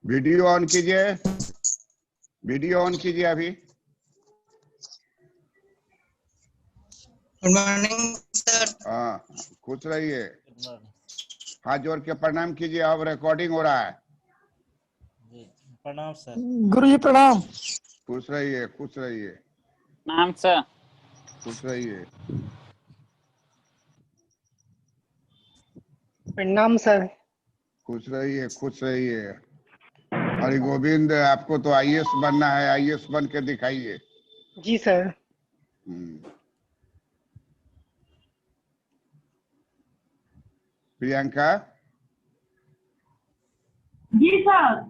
Video on कीजिए, video on कीजिए अभी। Good morning sir. हाँ, खुश रहिए, हाथ जोड़ के प्रणाम कीजिए। अब रिकॉर्डिंग हो रहा है। प्रणाम सर। गुरु जी प्रणाम। खुश रहिए, खुश रहिए, प्रणाम सर। खुश रहिए। प्रणाम सर। खुश रहिए, खुश रहिए। हरि गोविंद, आपको तो आईएएस बनना है, आईएएस बन के दिखाइए। जी सर। प्रियंका। जी सर।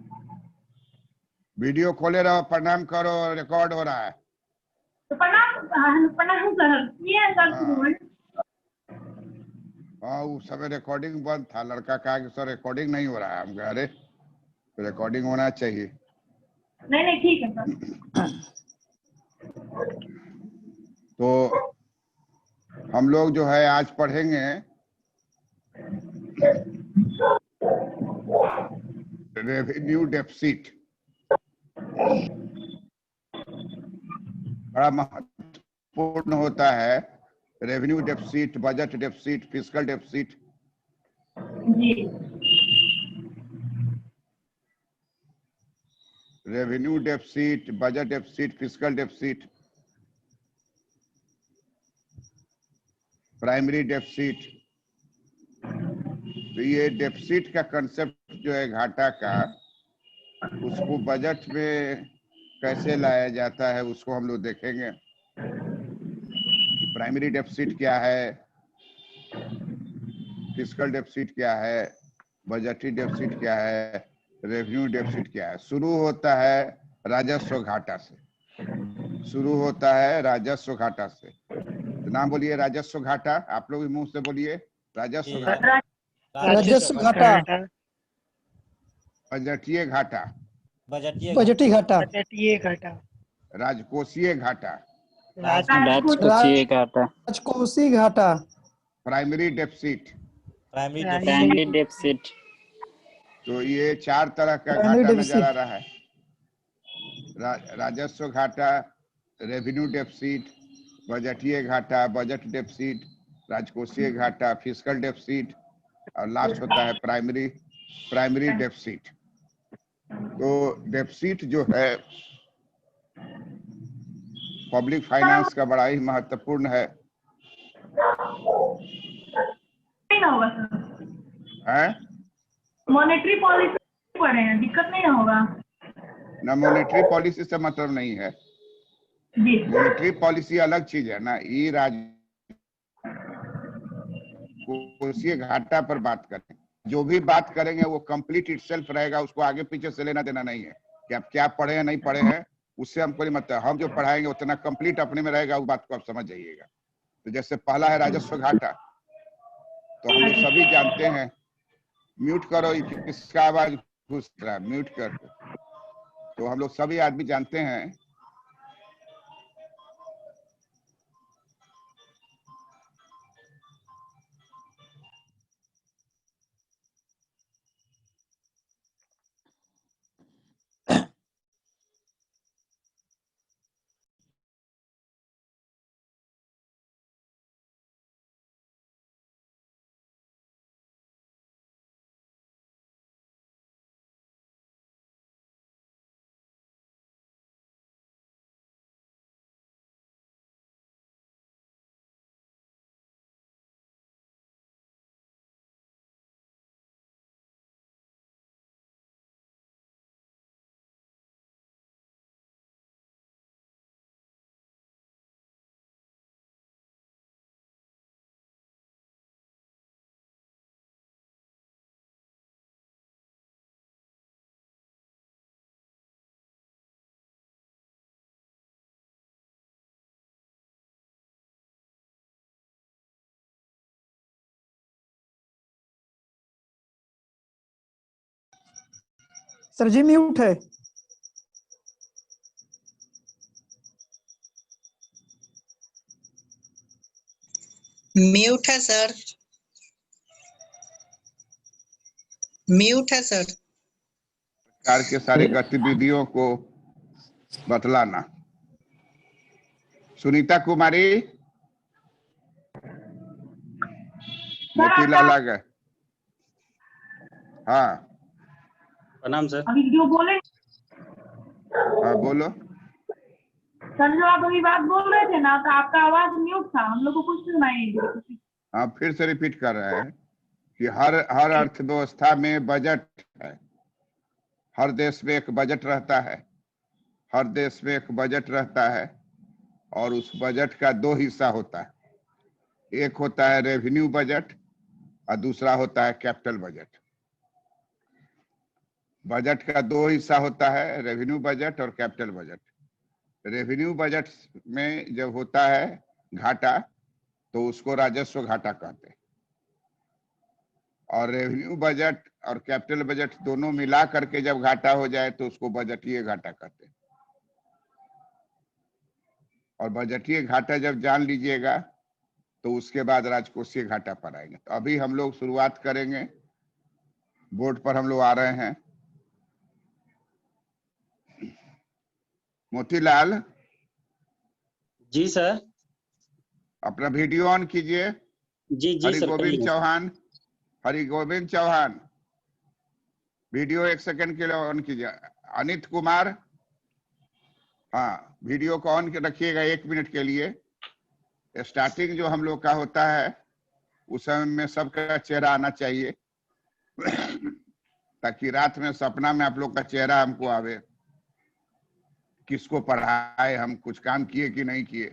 वीडियो खोले रहो, प्रणाम करो, रिकॉर्ड हो रहा है। तो प्रणाम प्रणाम सर। ये सर हाँ हाँ, उस समय रिकॉर्डिंग बंद था। लड़का कहा कि सर रिकॉर्डिंग नहीं हो रहा है। हम कह अरे रिकॉर्डिंग होना चाहिए। नहीं नहीं ठीक है सर। तो हम लोग जो है आज पढ़ेंगे रेवेन्यू डेफिसिट। बड़ा महत्वपूर्ण होता है revenue deficit, budget deficit, fiscal deficit. जी। Revenue deficit, budget deficit, fiscal deficit, primary deficit. तो ये डेफिसिट का कंसेप्ट जो है घाटा का, उसको बजट में कैसे लाया जाता है उसको हम लोग देखेंगे। प्राइमरी डेफिसिट क्या है, फिस्कल डेफिसिट क्या है, बजटरी डेफिसिट क्या है, रेवेन्यू डेफिसिट क्या है। शुरू होता है राजस्व घाटा से, शुरू होता है राजस्व घाटा से। तो नाम बोलिए राजस्व घाटा, आप लोग भी मुंह से बोलिए राजस्व घाटा, राजस्व घाटा, बजटीय घाटा, बजटी घाटा, बजटीय घाटा, राजकोषीय घाटा, राजकोषीय घाटा, राजकोषीय घाटा, प्राइमरी डेफिसिट। Primary deficit. तो ये चार तरह का प्राइमरी घाटा नजर आ डेफिसिट, रहा है। राजस्व घाटा, रेवेन्यू डेफिसिट, बजटीय घाटा, बजट डेफिसिट, राजकोषीय घाटा, फिस्कल डेफिसिट, और लास्ट होता है प्राइमरी डेफिसिट। तो डेफिसिट जो है पब्लिक फाइनेंस का बड़ा ही महत्वपूर्ण है। नहीं ना होगा सर। हैं? मॉनेटरी पॉलिसी पढ़े हैं, दिक्कत नहीं ना होगा। ना, मॉनेटरी पॉलिसी से मतलब नहीं है। जी। मॉनेटरी पॉलिसी अलग चीज है ना। ये राजकोषीय घाटा पर बात करें, जो भी बात करेंगे वो कंप्लीट इटसेल्फ रहेगा, उसको आगे पीछे से लेना देना नहीं है कि आप क्या पढ़े हैं नहीं पढ़े हैं, उससे हमको नहीं मतलब। हम जो पढ़ाएंगे उतना कंप्लीट अपने में रहेगा, उस बात को आप समझ जाइएगा। तो जैसे पहला है राजस्व घाटा, तो हम लोग सभी जानते हैं। म्यूट करो, किसका आवाज घुस रहा है, म्यूट कर। तो हम लोग सभी आदमी जानते हैं सर जी म्यूट है। म्यूट है सर, म्यूट है सर। सरकार के सारे गतिविधियों को बतलाना। सुनीता कुमारी, मोतीलाल आ गए। हाँ प्रणाम सर। अभी जो बोले हाँ बोलो। सर, जो आप अभी बात बोल रहे थे ना, तो आपका आवाज म्यूट था, हम लोग को कुछ सुनाई नहीं दिया। हाँ फिर से रिपीट कर रहे हैं कि हर अर्थव्यवस्था में बजट है। हर देश में एक बजट रहता है। हर देश में एक बजट रहता है और उस बजट का दो हिस्सा होता है। एक होता है रेवेन्यू बजट और दूसरा होता है कैपिटल बजट। बजट का दो हिस्सा होता है, रेवेन्यू बजट और कैपिटल बजट। रेवेन्यू बजट में जब होता है घाटा तो उसको राजस्व घाटा कहते हैं, और रेवेन्यू बजट और कैपिटल बजट दोनों मिला करके जब घाटा हो जाए तो उसको बजटीय घाटा कहते हैं। और बजटीय घाटा जब जान लीजिएगा तो उसके बाद राजकोषीय घाटा पर आएंगे। तो अभी हम लोग शुरुआत करेंगे। बोर्ड पर हम लोग आ रहे हैं। मोतीलाल, जी सर। अपना वीडियो ऑन कीजिए। जी जी सर, करिए। हरि गोविंद चौहान, वीडियो 1 सेकंड के लिए ऑन कीजिए। अनित कुमार, हाँ वीडियो को ऑन रखिएगा 1 मिनट के लिए। स्टार्टिंग जो हम लोग का होता है उस समय में सबका चेहरा आना चाहिए ताकि रात में सपना में आप लोग का चेहरा हमको आवे, किसको पढ़ाए, हम कुछ काम किए कि नहीं किए।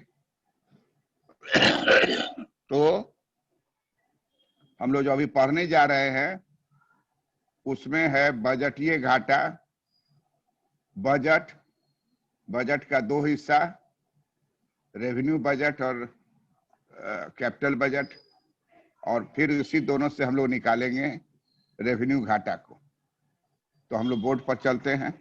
तो हम लोग जो अभी पढ़ने जा रहे हैं उसमें है बजटीय घाटा। बजट का दो हिस्सा, रेवेन्यू बजट और कैपिटल बजट, और फिर इसी दोनों से हम लोग निकालेंगे रेवेन्यू घाटा को। तो हम लोग बोर्ड पर चलते हैं।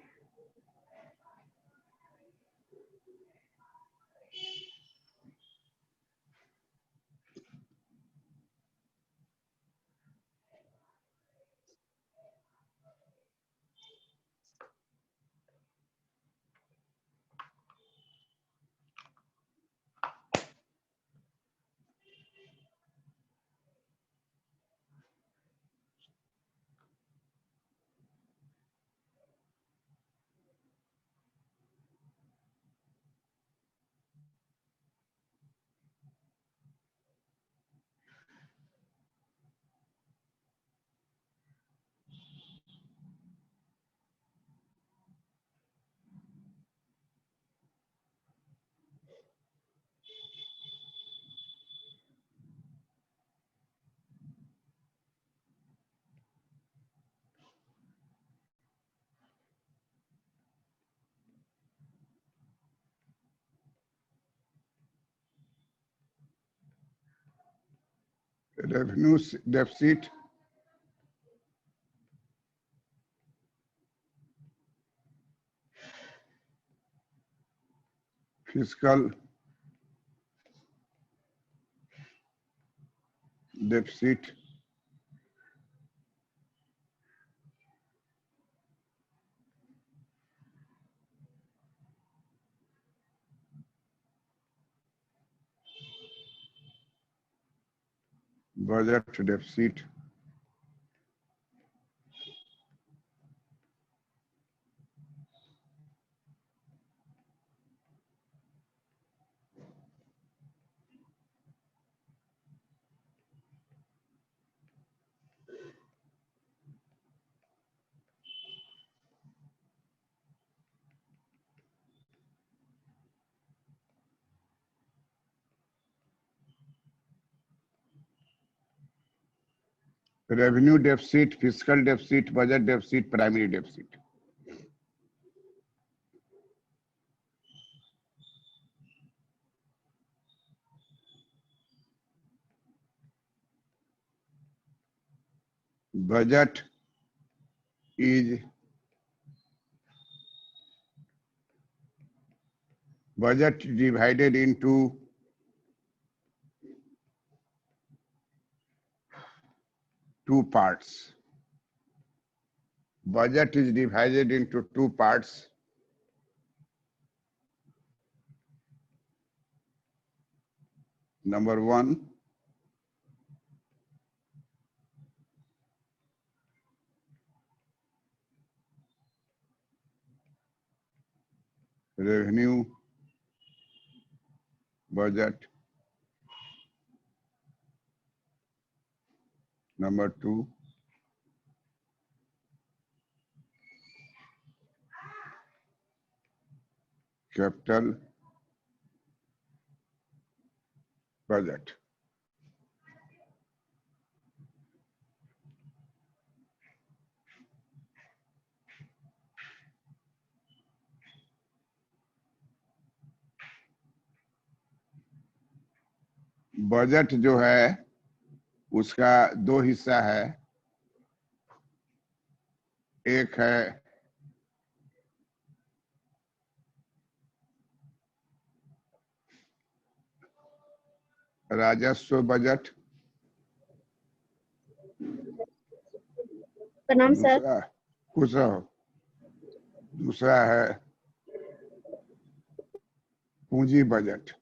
Revenue deficit, fiscal deficit, budget deficit, revenue deficit, fiscal deficit, budget deficit, primary deficit. Budget is divided into two parts. Budget is divided into two parts. Number one, revenue budget. Number two, capital budget. Budget जो है उसका दो हिस्सा है। एक है राजस्व budget, प्रणाम सर। दूसरा खुश रहो, दूसरा है पूंजी बजट।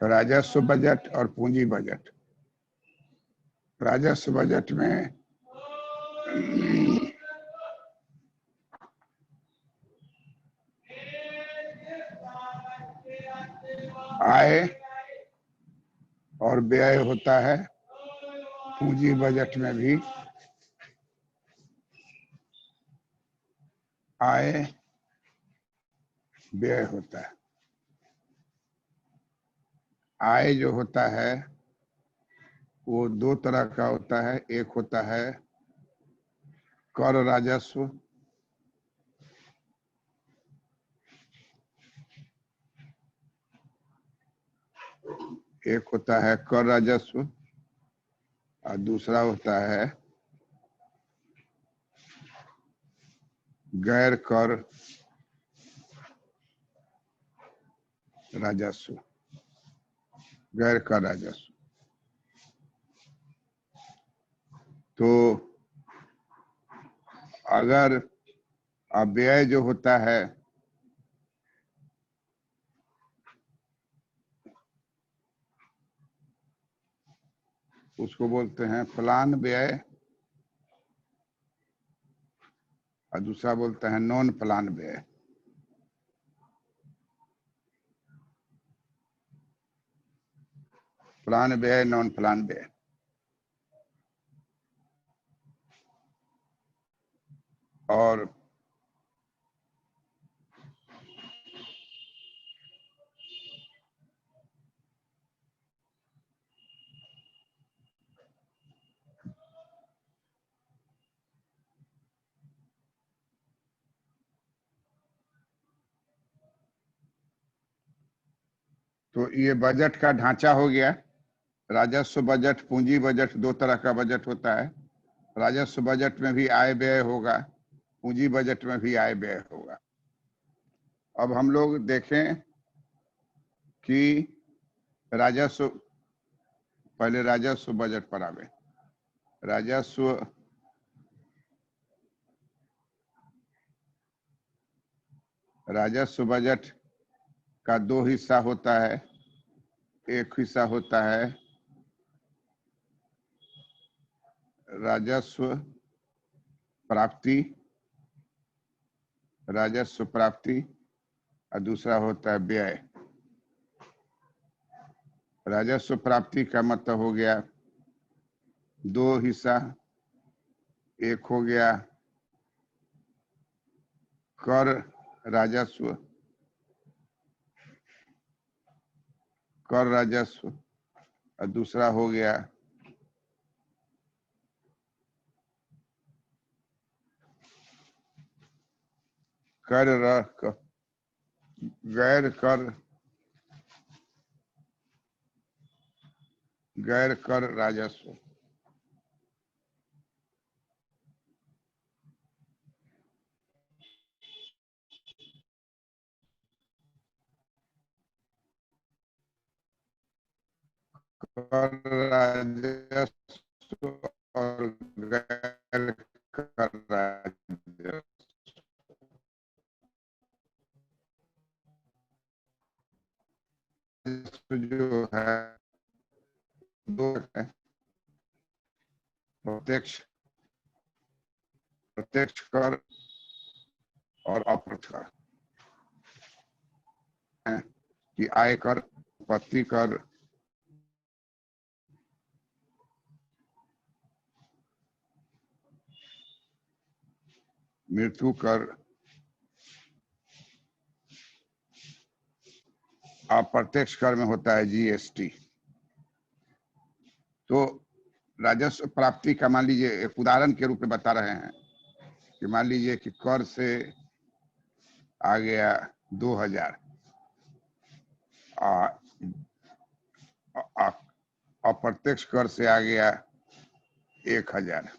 राजस्व बजट और पूंजी बजट। राजस्व बजट में आय और व्यय होता है। पूंजी बजट में भी आय व्यय होता है। आय जो होता है वो दो तरह का होता है। एक होता है कर राजस्व, एक होता है कर राजस्व और दूसरा होता है गैर कर राजस्व। गैर कर राजस्व तो अगर व्यय जो होता है उसको बोलते हैं प्लान व्यय और दूसरा बोलते हैं नॉन प्लान व्यय। प्लान व्यय, नॉन प्लान व्यय। और तो ये बजट का ढांचा हो गया। राजस्व बजट, पूंजी बजट, दो तरह का बजट होता है। राजस्व बजट में भी आय व्यय होगा, पूंजी बजट में भी आय व्यय होगा। अब हम लोग देखें कि राजस्व, पहले राजस्व बजट पर आवे। राजस्व बजट का दो हिस्सा होता है। एक हिस्सा होता है राजस्व प्राप्ति और दूसरा होता है व्यय। राजस्व प्राप्ति का मतलब हो गया दो हिस्सा। एक हो गया कर राजस्व और दूसरा हो गया गैर कर राजस्व। कर राजस्व और गैर कर राजस्व जो है दो है, प्रत्यक्ष प्रत्यक्ष कर और अप्रत्यक्ष कर है कि आय कर, संपत्ति कर, मृत्यु कर, अप्रत्यक्ष कर में होता है जीएसटी। तो राजस्व प्राप्ति का मान लीजिए एक उदाहरण के रूप में बता रहे हैं कि मान लीजिए कि कर से आ गया 2000, अप्रत्यक्ष कर से आ गया 1000,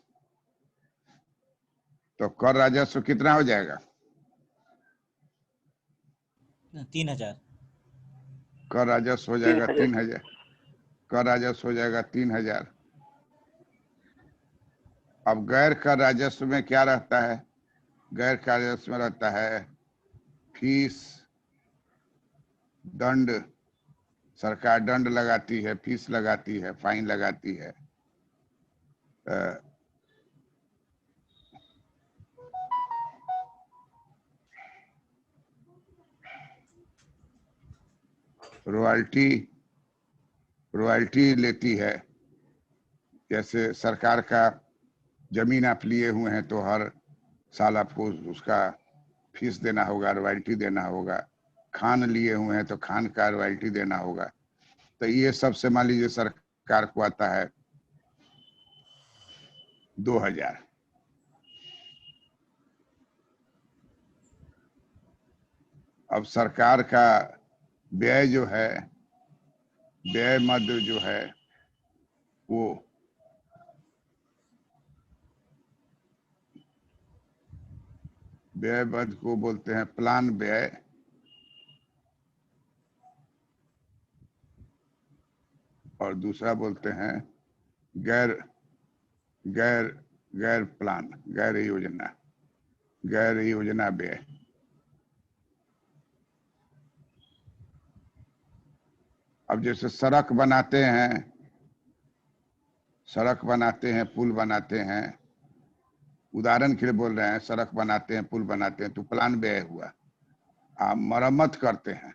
तो कर राजस्व कितना हो जाएगा? 3000। कर राजस्व हो जाएगा 3000, कर राजस्व हो जाएगा 3000। अब गैर कर राजस्व में क्या रहता है? गैर कर राजस्व में रहता है फीस, दंड, सरकार दंड लगाती है, फीस लगाती है, फाइन लगाती है। रॉयल्टी लेती है। जैसे सरकार का जमीन आप लिए हुए हैं तो हर साल आपको उसका फीस देना होगा, रॉयल्टी देना होगा। खान लिए हुए हैं तो खान का रॉयल्टी देना होगा। तो ये सब से मान लीजिए सरकार को आता है 2000। अब सरकार का व्यय जो है, व्यय मद जो है वो व्यय मद को बोलते हैं प्लान व्यय, और दूसरा बोलते हैं गैर प्लान, गैर योजना व्यय। अब जैसे सड़क बनाते हैं, पुल बनाते हैं, उदाहरण के लिए बोल रहे हैं, सड़क बनाते हैं, पुल बनाते हैं तो प्लान व्यय हुआ। आप मरम्मत करते हैं,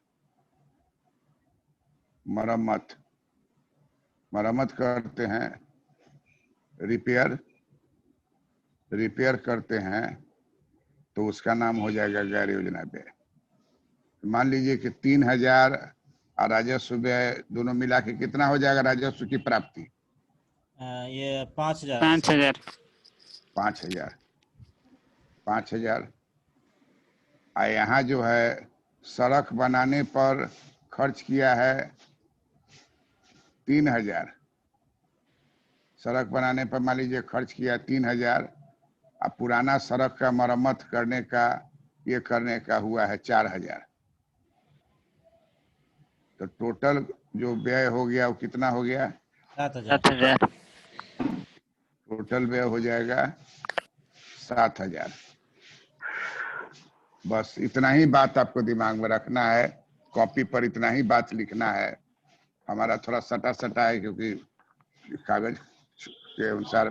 मरम्मत करते हैं, रिपेयर करते हैं तो उसका नाम हो जाएगा गैर योजना व्यय। मान लीजिए कि 3000 और राजस्व व्यय दोनों मिला के कितना हो जाएगा राजस्व की प्राप्ति? ये 5000। 5000। यहाँ जो है सड़क बनाने पर खर्च किया है 3000, सड़क बनाने पर मान लीजिए खर्च किया 3000, और पुराना सड़क का मरम्मत करने का, ये करने का हुआ है 4000। तो टोटल जो व्यय हो गया वो कितना हो गया? 7000। टोटल व्यय हो जाएगा 7000। बस इतना ही बात आपको दिमाग में रखना है, कॉपी पर इतना ही बात लिखना है। हमारा थोड़ा सटा है क्योंकि कागज के अनुसार,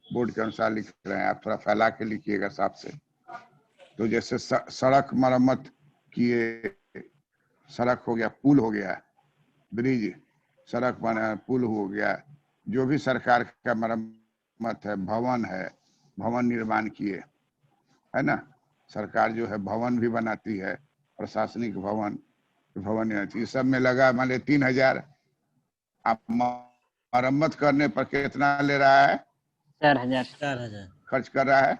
बोर्ड के अनुसार लिख रहे हैं, आप थोड़ा फैला के लिखिएगा साफ से। तो जैसे सड़क मरम्मत किए, सड़क हो गया, पुल हो गया, ब्रिज, सड़क बना, पुल हो गया, जो भी सरकार का मरम्मत है, भवन है, भवन निर्माण किए, है ना। सरकार जो है भवन भी बनाती है, प्रशासनिक भवन ये सब में लगा मान लीजिए 3000। आप मरम्मत करने पर कितना ले रहा है? 4000। खर्च कर रहा है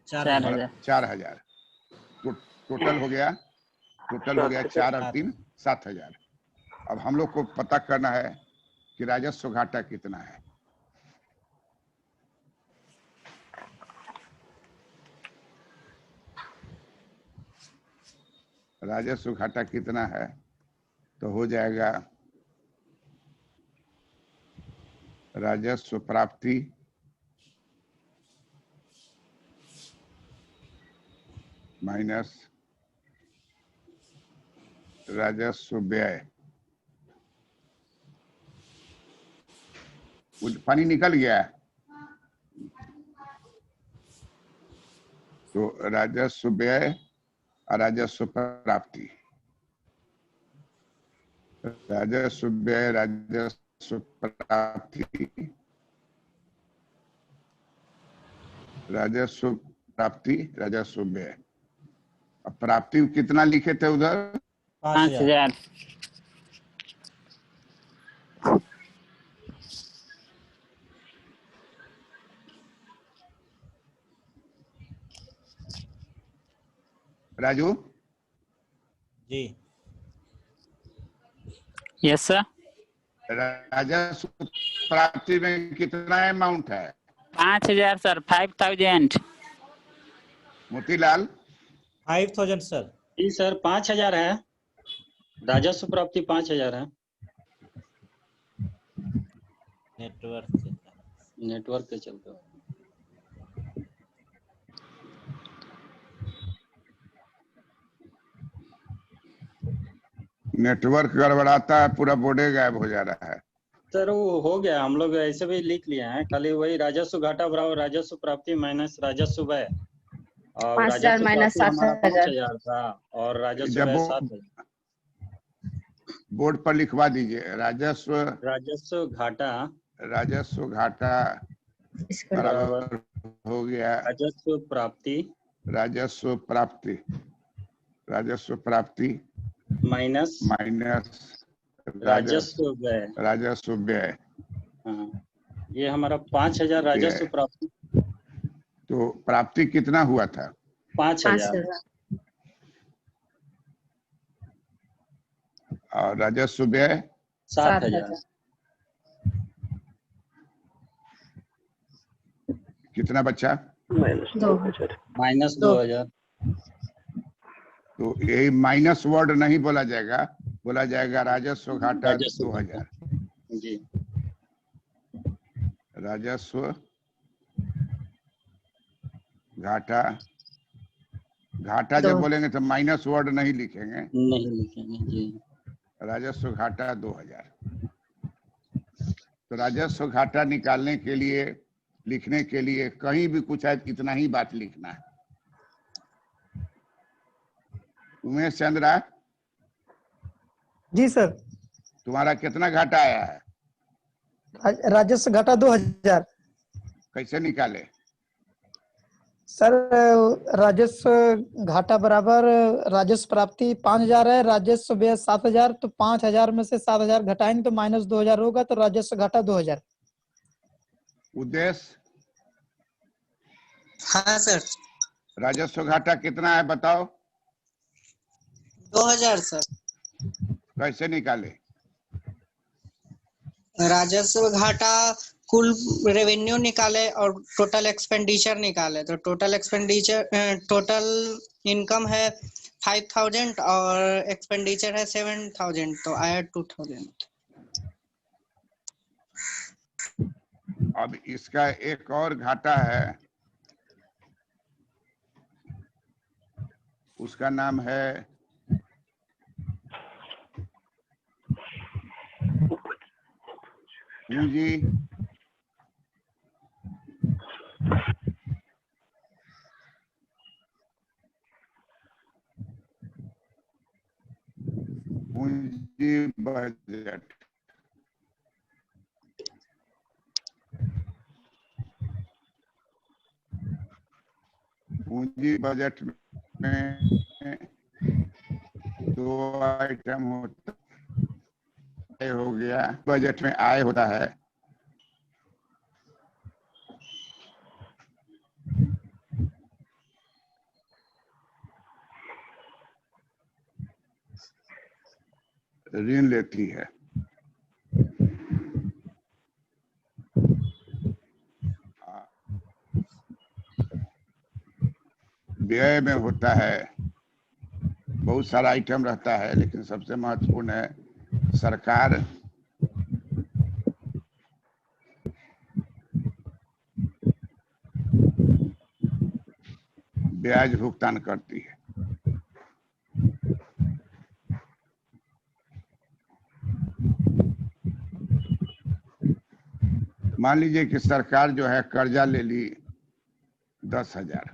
4000। तो टोटल हो गया 4 और 3 7000। अब हम लोग को पता करना है कि राजस्व घाटा कितना है। राजस्व घाटा कितना है? तो हो जाएगा राजस्व प्राप्ति माइनस राजस्व व्यय। पानी निकल गया तो राजस्व व्यय और राजस्व प्राप्ति, राजस्व व्यय राजस्व प्राप्ति, राजस्व प्राप्ति राजस्व व्यय। अब प्राप्ति कितना लिखे थे उधर? 5000। Raju ji yes sir. राजस्व प्राप्ति में कितना अमाउंट है? 5000 सर। 5000। मोतीलाल 5000 सर। जी सर 5000 है, राजस्व प्राप्ति 5000 है। नेटवर्क के चलते। नेटवर्क गड़बड़ाता है, पूरा बोर्डे गायब हो जा रहा है। सर वो हो गया, हम लोग ऐसे भी लिख लिए हैं, खाली वही राजस्व घाटा बराबर राजस्व प्राप्ति माइनस राजस्व व्यय। और 5000 माइनस 7000 5000 था और राजस्व जब व्यय वो 7000। बोर्ड पर लिखवा दीजिए राजस्व घाटा बराबर हो गया राजस्व प्राप्ति माइनस राजस्व व्यय। हाँ, ये हमारा 5000 राजस्व प्राप्ति। तो प्राप्ति कितना हुआ था? 5000 और राजस्व व्यय 7000। कितना बचा? माइनस 2000। तो यही माइनस वर्ड नहीं बोला जाएगा, बोला जाएगा राजस्व घाटा 2000। जी राजस्व घाटा, घाटा जब बोलेंगे तो माइनस वर्ड नहीं लिखेंगे, नहीं लिखेंगे जी। राजस्व घाटा 2000। तो राजस्व घाटा निकालने के लिए, लिखने के लिए कहीं भी कुछ है इतना ही बात लिखना है। उमेश चंद्रा जी सर। तुम्हारा कितना घाटा आया है? राजस्व घाटा 2000। कैसे निकाले? सर राजस्व घाटा बराबर राजस्व प्राप्ति 5000 है, राजस्व व्यय 7000, तो 5000 में से 7000 घटाएंगे तो माइनस 2000 होगा, तो राजस्व घाटा 2000। उद्देश्य हाँ सर। राजस्व घाटा कितना है बताओ? 2000 सर। कैसे निकाले? राजस्व घाटा कुल रेवेन्यू निकाले और टोटल एक्सपेंडिचर निकाले, तो टोटल एक्सपेंडिचर, टोटल इनकम है 5000 और एक्सपेंडिचर है 7000, तो आया 2000। अब इसका एक और घाटा है, उसका नाम है पूंजी बजट। पूंजी बजट में दो आइटम होता हो गया, बजट में आय होता है ऋण लेती है। व्यय में होता है, बहुत सारा आइटम रहता है, लेकिन सबसे महत्वपूर्ण है सरकार ब्याज भुगतान करती है। मान लीजिए कि सरकार जो है कर्जा ले ली 10,000,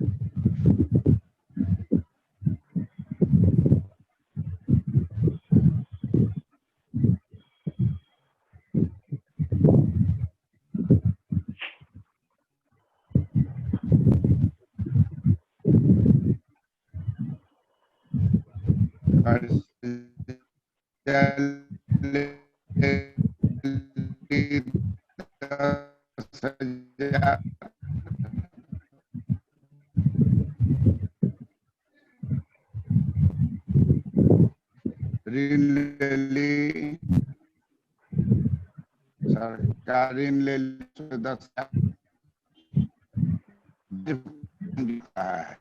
ऋण ले ली, सरकार ऋण ले ली 10,000 है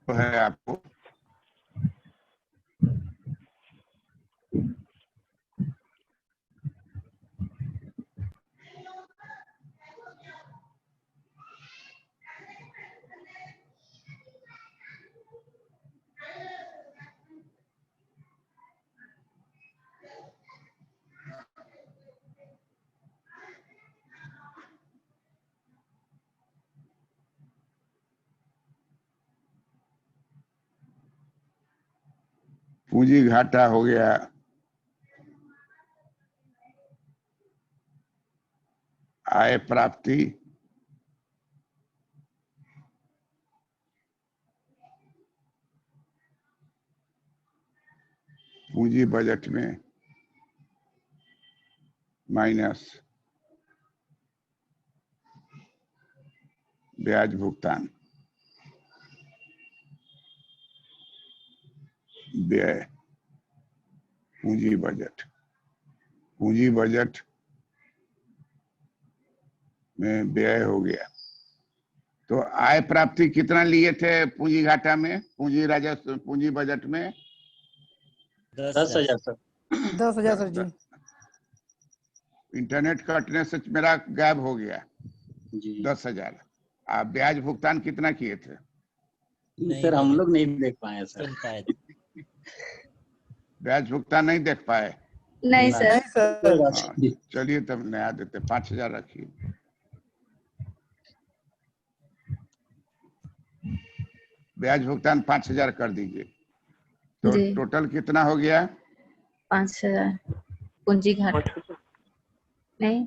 तो है आपको पूंजी घाटा हो गया। आय प्राप्ति, पूंजी बजट में माइनस ब्याज भुगतान, व्यय, पूंजी बजट। पूंजी बजट में व्यय हो गया। तो आय प्राप्ति कितना लिए थे पूंजी घाटा में, पूंजी राजस्व, पूंजी बजट में 10,000 सर। 10,000 सर जी। इंटरनेट कटने से मेरा गायब हो गया जी 10,000। आप ब्याज भुगतान कितना किए थे? सर हम लोग नहीं देख पाए सर। सुन पाए। ब्याज भुगतान नहीं देख पाए? नहीं सर। नहीं सर। हाँ, चलिए तब नया देते, 5,000 रखिए। ब्याज भुगतान 5,000 कर दीजिए। तो जी। टोटल कितना हो गया? 5,000 पूंजी घाटा नहीं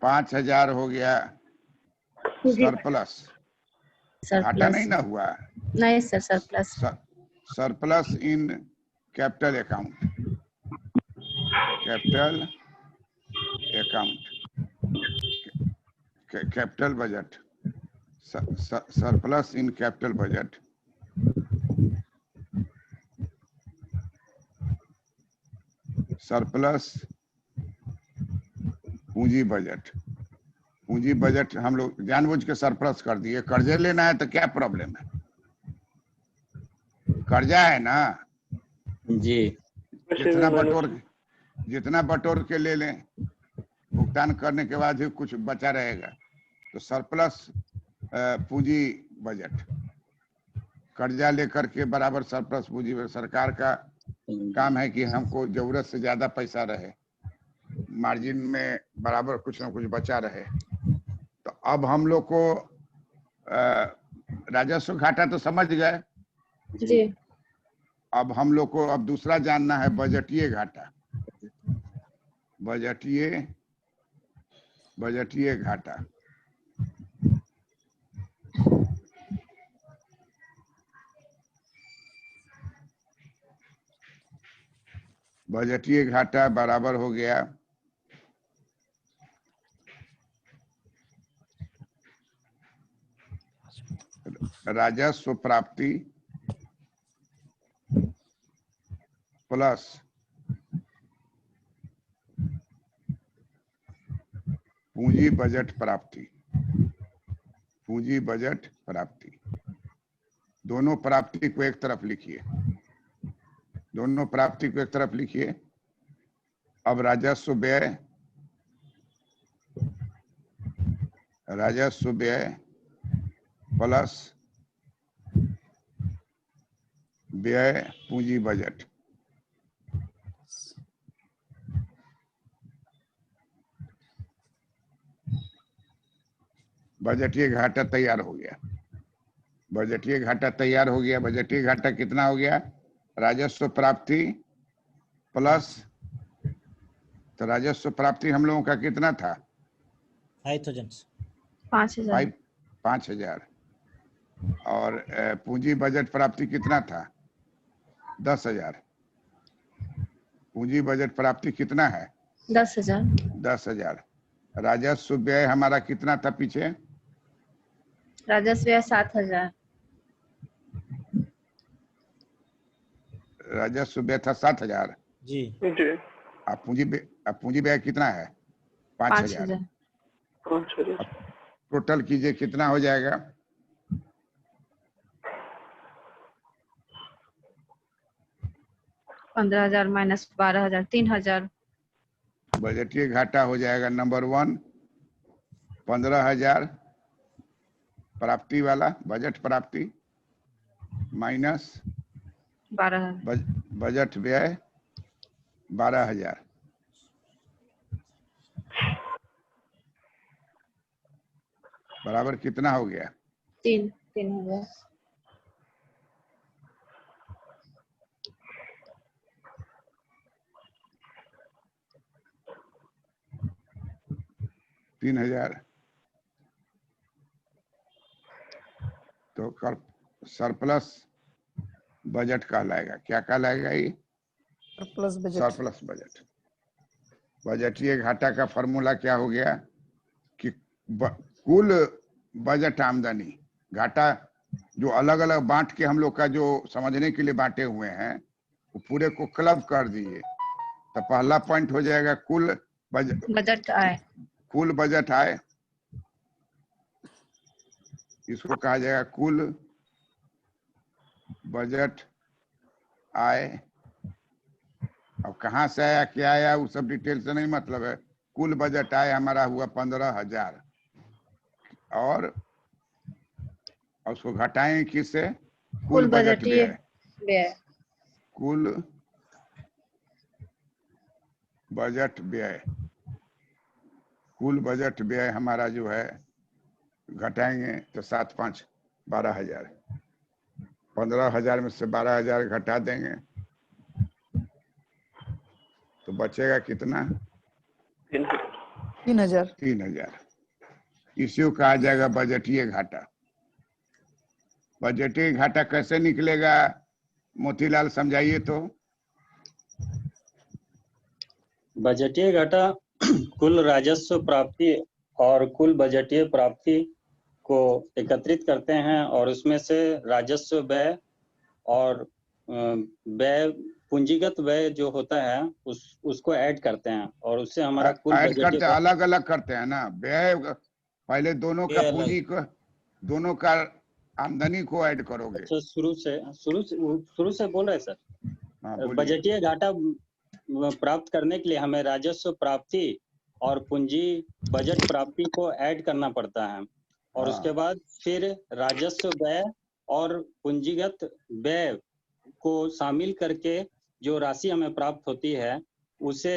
5,000 हो गया सरप्लस। घाटा नहीं ना हुआ? नहीं sir surplus. Surplus in capital account, capital account, capital budget, surplus in capital budget. Surplus पूंजी बजट। पूंजी बजट हम लोग जानबूझ के सरप्लस कर दिए। कर्जे लेना है तो क्या प्रॉब्लम है? कर्जा है ना, जी जितना बटोर के ले लें, भुगतान करने के बाद ही कुछ बचा रहेगा। तो सरप्लस पूंजी बजट, कर्जा लेकर के बराबर सरप्लस पूंजी बजट। सरकार का काम है कि हमको जरूरत से ज्यादा पैसा रहे, मार्जिन में बराबर कुछ ना कुछ बचा रहे। तो अब हम लोग को राजस्व घाटा तो समझ गए। जी। अब हम लोग को अब दूसरा जानना है बजटीय घाटा। बजटीय घाटा। बजटीय घाटा बराबर हो गया राजस्व प्राप्ति प्लस पूंजी बजट प्राप्ति। पूंजी बजट प्राप्ति, दोनों प्राप्ति को एक तरफ लिखिए, दोनों प्राप्ति को एक तरफ लिखिए। अब राजस्व व्यय, राजस्व व्यय प्लस व्यय पूंजी बजट। बजटीय घाटा तैयार हो गया। बजटीय घाटा तैयार हो गया। बजटीय घाटा कितना हो गया? राजस्व प्राप्ति प्लस, तो राजस्व प्राप्ति हम लोगों का कितना था? 5000। 5000। 5000। और पूंजी बजट प्राप्ति कितना था? 10000। पूंजी बजट प्राप्ति कितना है? 10000। 10000। राजस्व व्यय हमारा कितना था पीछे? राजस्व व्यय 7000। राजस्व व्यय था 7000। जी। अब पूंजी व्यय कितना है? 5000। 5000। टोटल कीजिए कितना हो जाएगा? 15000 माइनस 12000 3000। बजटीय घाटा हो जाएगा नंबर 1 15,000 प्राप्ति वाला बजट प्राप्ति माइनस 12000। बजट व्यय 12,000। बराबर कितना हो गया? 3000। 3000। तो सरप्लस बजट कहलाएगा। क्या कहलाएगा ये? Surplus budget. Surplus budget. बजटीय घाटा का फॉर्मूला क्या हो गया कि कुल बजट आमदनी, घाटा जो अलग अलग बांट के हम लोग का जो समझने के लिए बांटे हुए हैं वो पूरे को क्लब कर दिए। तो पहला पॉइंट हो जाएगा कुल बजट आय। कुल बजट आय, इसको कहा जाएगा कुल बजट आय। अब कहाँ से आया क्या आया वो सब डिटेल से नहीं मतलब है। कुल बजट आय हमारा हुआ 15,000 और उसको घटाएं किससे? कुल बजट व्यय। कुल बजट व्यय। कुल बजट व्यय हमारा जो है घटाएंगे तो 7 5 12,000। 15,000 में से 12,000 घटा देंगे तो बचेगा कितना? 3000। 3000। इसी को कहा जाएगा बजटीय घाटा। बजटीय घाटा कैसे निकलेगा मोतीलाल समझाइए तो। बजटीय घाटा कुल राजस्व प्राप्ति और कुल बजटीय प्राप्ति को एकत्रित करते हैं और उसमें से राजस्व व्यय और व्यय पूंजीगत व्यय जो होता है उसको ऐड करते हैं और उससे हमारा कुल ऐड करते बजटीय हैं, अलग अलग करते हैं ना। व्यय पहले दोनों का पूंजी को, दोनों का आमदनी को ऐड करोगे। अच्छा शुरू से बोल रहे हैं सर। हाँ, बोलिए। बजटीय घाटा प्राप्त करने के लिए हमें राजस्व प्राप्ति और पूंजी बजट प्राप्ति को ऐड करना पड़ता है और उसके बाद फिर राजस्व व्यय और पूंजीगत व्यय को शामिल करके जो राशि हमें प्राप्त होती है उसे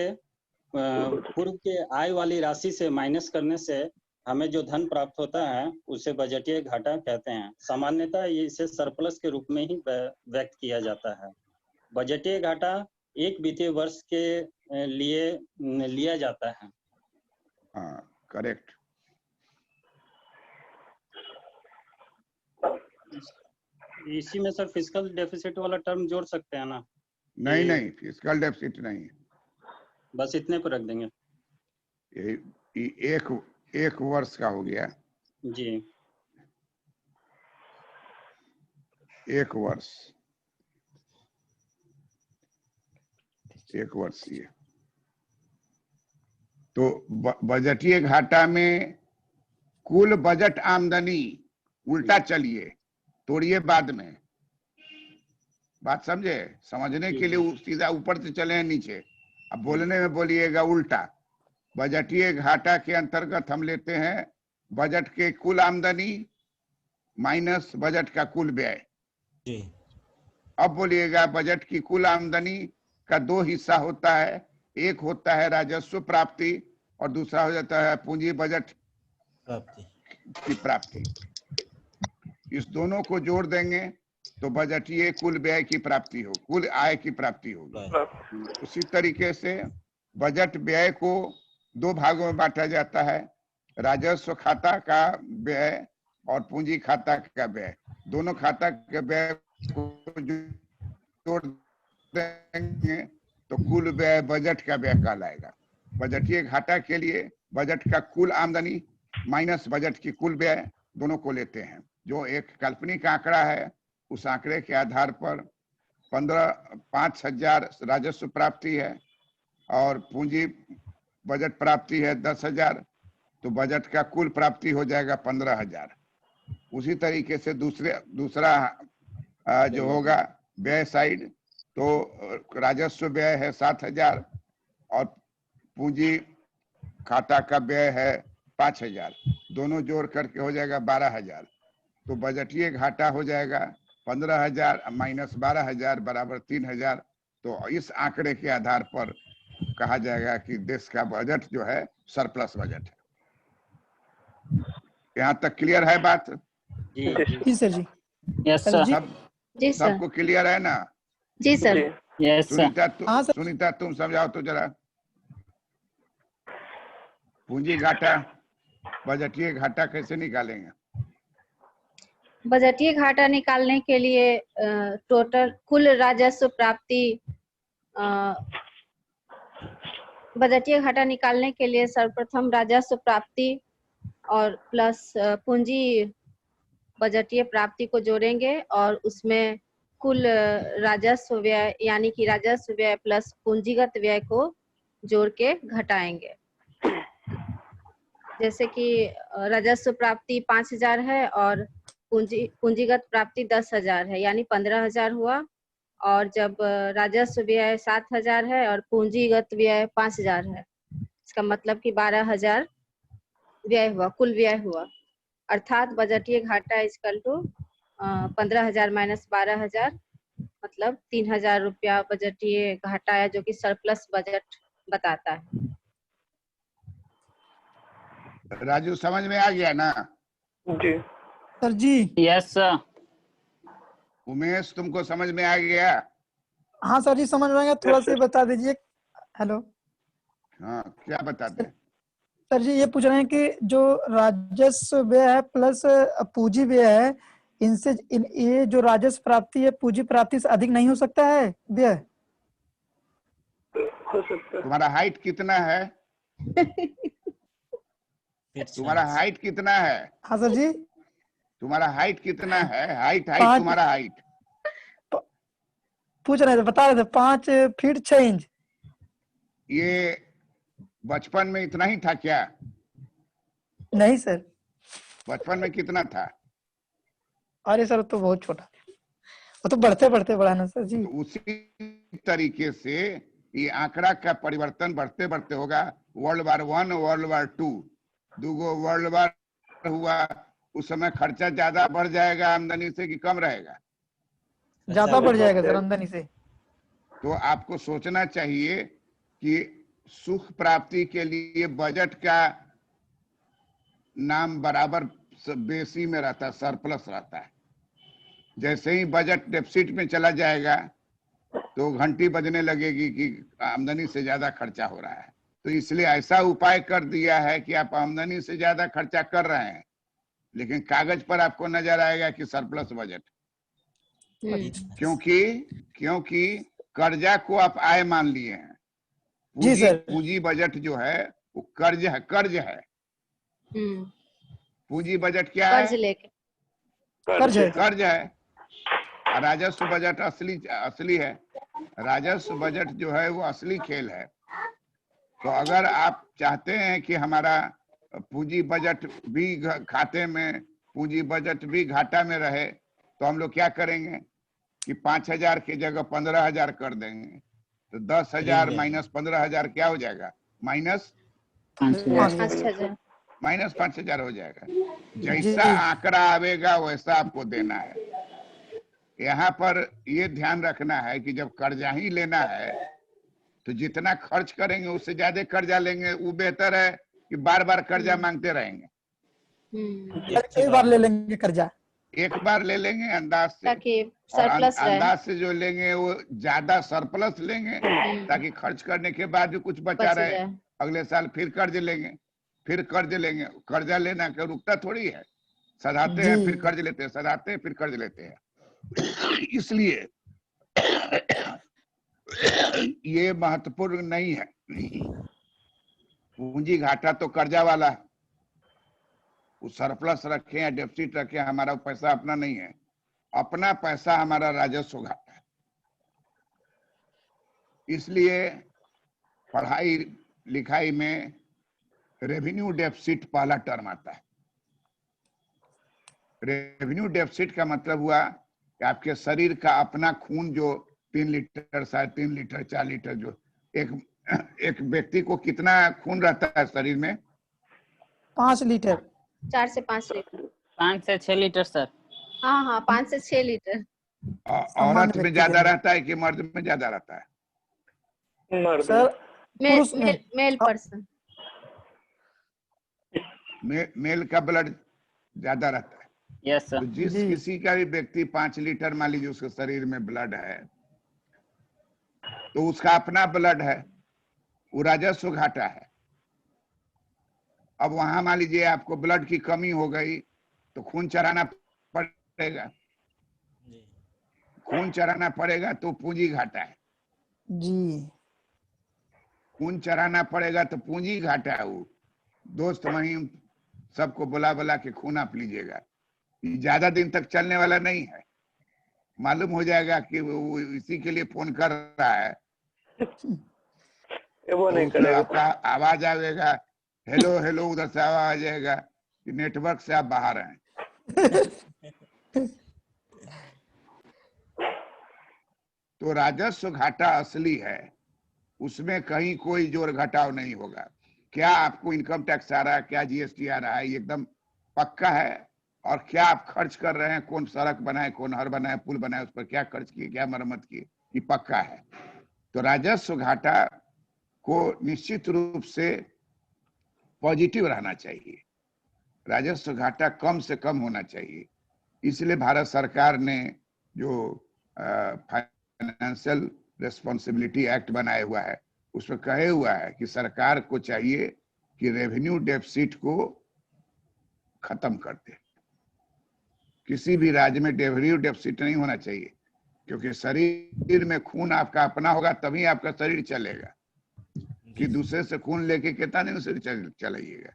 पूर्व के आय वाली राशि से माइनस करने से हमें जो धन प्राप्त होता है उसे बजटीय घाटा कहते हैं। सामान्यतः इसे सरप्लस के रूप में ही व्यक्त किया जाता है। बजटीय घाटा एक वित्तीय वर्ष के लिए लिया जाता है। हाँ, करेक्ट। इसी में सर फिस्कल डेफिसिट वाला टर्म जोड़ सकते हैं ना? नहीं नहीं, फिस्कल डेफिसिट नहीं, बस इतने पर रख देंगे। ये एक वर्ष का हो गया जी। एक वर्ष ये तो बजटीय घाटा में कुल बजट आमदनी उल्टा चलिए तोड़िए बाद में, बात समझे? समझने के लिए सीधा ऊपर से चले नीचे, अब बोलने में बोलिएगा उल्टा। बजटीय घाटा के अंतर्गत हम लेते हैं बजट के कुल आमदनी माइनस बजट का कुल व्यय। जी। अब बोलिएगा बजट की कुल आमदनी का दो हिस्सा होता है, एक होता है राजस्व प्राप्ति और दूसरा हो जाता है पूंजी बजट प्राप्ति की प्राप्ति। इस दोनों को जोड़ देंगे तो बजटीय कुल व्यय की प्राप्ति हो, कुल आय की प्राप्ति होगी। उसी तरीके से बजट व्यय को दो भागों में बांटा जाता है, राजस्व खाता का व्यय और पूंजी खाता का व्यय। दोनों खाता के व्यय को जोड़ देंगे तो कुल व्यय बजट का व्यय कहलाएगा। बजटीय घाटा के लिए बजट का कुल आमदनी माइनस बजट की कुल व्यय दोनों को लेते हैं। जो एक काल्पनिक आंकड़ा है उस आंकड़े के आधार पर 5,000 राजस्व प्राप्ति है और पूंजी बजट प्राप्ति है 10,000, तो बजट का कुल प्राप्ति हो जाएगा 15,000। उसी तरीके से दूसरा जो होगा व्यय साइड, तो राजस्व व्यय है 7,000 और पूंजी खाता का व्यय है 5,000, दोनों जोड़ करके हो जाएगा 12,000। तो बजटीय घाटा हो जाएगा 15,000 माइनस 12,000 बराबर 3,000। तो इस आंकड़े के आधार पर कहा जाएगा कि देश का बजट जो है सरप्लस बजट है। यहाँ तक क्लियर है बात? जी सर जी। Yes sir sir. जी। जी सर। सबको क्लियर है ना? जी सर। Yes sir. हाँ सर। सुनीता तुम समझाओ तो जरा। पूंजी घाटा बजटीय घाटा कैसे निकालेंगे? बजटीय घाटा निकालने के लिए टोटल कुल राजस्व प्राप्ति, बजटीय घाटा निकालने के लिए सर्वप्रथम राजस्व प्राप्ति और प्लस पूंजी बजटीय प्राप्ति को जोड़ेंगे और उसमें कुल राजस्व व्यय यानी कि राजस्व व्यय प्लस पूंजीगत व्यय को जोड़ के घटाएंगे। जैसे कि राजस्व प्राप्ति 5,000 है और पूंजीगत प्राप्ति 10,000 है, यानी 15,000 हुआ। और जब राजस्व व्यय 7,000 है और पूंजीगत व्यय 5,000 है, इसका मतलब कि 12,000 व्यय हुआ, कुल व्यय हुआ। अर्थात बजटीय घाटा इक्वल टू 15,000 माइनस 12,000, मतलब 3,000 रुपया बजटीय घाटा है, जो कि सरप्लस बजट बताता है। राजू समझ में आ गया ना? जी सर जी। Yes sir. उमेश तुमको समझ में आ गया? हाँ सर जी समझ में आएगा, थोड़ा सा बता दीजिए। हेलो। हाँ क्या बताते हैं? सर जी ये पूछ रहे हैं कि जो राजस्व व्यय है प्लस पूंजी व्यय है, इनसे ये जो राजस्व प्राप्ति है पूंजी प्राप्ति से अधिक नहीं हो सकता है व्यय? हो सकता है। तुम्हारा हाइट कितना है? तुम्हारा हाइट कितना है? हाँ सर जी। तुम्हारा हाइट कितना है? हाइट तुम्हारा हाइट पूछ रहे थे, बता रहे थे 5 फीट 6 इंच। ये बचपन में इतना ही था क्या? नहीं सर। बचपन में कितना था? अरे सर तो बहुत छोटा, वो तो बढ़ते बढ़ते बढ़ा ना सर जी। तो उसी तरीके से ये आंकड़ा का परिवर्तन बढ़ते बढ़ते होगा। वर्ल्ड वार 1 वर्ल्ड वार 2 दूगो वर्ल्ड वार हुआ, उस समय खर्चा ज्यादा बढ़ जाएगा आमदनी से कि कम रहेगा? ज्यादा बढ़ जाएगा सर आमदनी से। तो आपको सोचना चाहिए कि सुख प्राप्ति के लिए बजट का नाम बराबर बेसी में रहता है, सरप्लस रहता है। जैसे ही बजट डेफिसिट में चला जाएगा तो घंटी बजने लगेगी कि आमदनी से ज्यादा खर्चा हो रहा है। तो इसलिए ऐसा उपाय कर दिया है कि आप आमदनी से ज्यादा खर्चा कर रहे हैं, लेकिन कागज पर आपको नजर आएगा कि सरप्लस बजट, क्योंकि कर्जा को आप आय मान लिए हैं। जी सर। पूंजी बजट जो है वो कर्ज है। पूंजी बजट क्या है? कर्ज लेके कर्ज है। राजस्व बजट असली है। राजस्व बजट जो है वो असली खेल है। तो अगर आप चाहते हैं कि हमारा पूंजी बजट भी खाते में, पूंजी बजट भी घाटा में रहे, तो हम लोग क्या करेंगे कि 5,000 की जगह 15,000 कर देंगे। तो 10,000 माइनस 15,000 क्या हो जाएगा? माइनस 5,000 हो जाएगा। जैसा आंकड़ा आवेगा वैसा आपको देना है। यहाँ पर ये ध्यान रखना है कि जब कर्जा ही लेना है तो जितना खर्च करेंगे उससे ज्यादा कर्जा लेंगे, वो बेहतर है कि बार बार कर्जा मांगते रहेंगे। एक बार ले लेंगे कर्जा, एक बार ले लेंगे अंदाज से, ताकि और सरप्लस रहे। अंदाज से जो लेंगे वो ज्यादा सरप्लस लेंगे ताकि खर्च करने के बाद भी कुछ बचा बच रहे। जाए। अगले साल फिर कर्ज लेंगे, फिर कर्ज लेंगे। कर्जा लेना क्या रुकता थोड़ी है, सधाते हैं जी। फिर कर्ज लेते हैं, सधाते हैं फिर कर्ज लेते हैं। इसलिए ये महत्वपूर्ण नहीं है। पूंजी घाटा तो कर्जा वाला है, वो सरप्लस रखे या डेफिसिट रखे, हमारा पैसा अपना नहीं है। अपना पैसा हमारा राजस्व घाटा है। इसलिए पढ़ाई लिखाई में रेवेन्यू डेफिसिट पहला टर्म आता है। रेवेन्यू डेफिसिट का मतलब हुआ कि आपके शरीर का अपना खून जो 3 लीटर 3.5 लीटर 4 लीटर, जो एक व्यक्ति को कितना खून रहता है शरीर में? 5 लीटर, 4 से 5 लीटर। 5 से 6 लीटर सर। हाँ 5 से 6 लीटर। औरत में ज्यादा रहता है कि मर्द में ज्यादा रहता है? सर पुरुष में, मेल पर्सन। मेल का ब्लड ज्यादा रहता है। यस तो सर। जिस जी। किसी का भी व्यक्ति 5 लीटर मान लीजिए उसके शरीर में ब्लड है, तो उसका अपना ब्लड है, वो राजस्व घाटा है। अब वहां मान लीजिए आपको ब्लड की कमी हो गई तो खून चढ़ाना पड़ेगा, खून चढ़ाना पड़ेगा तो पूंजी घाटा है। जी। खून चढ़ाना पड़ेगा तो पूंजी घाटा है। वो दोस्त महिम सबको बुला के खून आप लीजिएगा, ज्यादा दिन तक चलने वाला नहीं है। मालूम हो जाएगा कि वो इसी के लिए फोन कर रहा है, वो नहीं तो करेगा। आपका आवाज आएगा, हेलो हेलो, उधर से आवाज आ जाएगा कि नेटवर्क से आप बाहर हैं। तो राजस्व घाटा असली है, उसमें कहीं कोई जोड़ घटाव नहीं होगा। क्या आपको इनकम टैक्स आ रहा है, क्या जीएसटी आ रहा है, ये एकदम पक्का है। और क्या आप खर्च कर रहे हैं, कौन सड़क बनाए, कौन नहर बनाए, पुल बनाए, उस पर क्या खर्च किए, क्या मरम्मत किए, ये पक्का है। तो राजस्व घाटा को निश्चित रूप से पॉजिटिव रहना चाहिए, राजस्व घाटा कम से कम होना चाहिए। इसलिए भारत सरकार ने जो फाइनेंशियल रिस्पॉन्सिबिलिटी एक्ट बनाया हुआ है, उसमें कहे हुआ है कि सरकार को चाहिए कि रेवेन्यू डेफिसिट को खत्म कर दे। किसी भी राज्य में रेवेन्यू डेफिसिट नहीं होना चाहिए, क्योंकि शरीर में खून आपका अपना होगा तभी आपका शरीर चलेगा। कि दूसरे से खून लेके कितना दिन से चलाइएगा,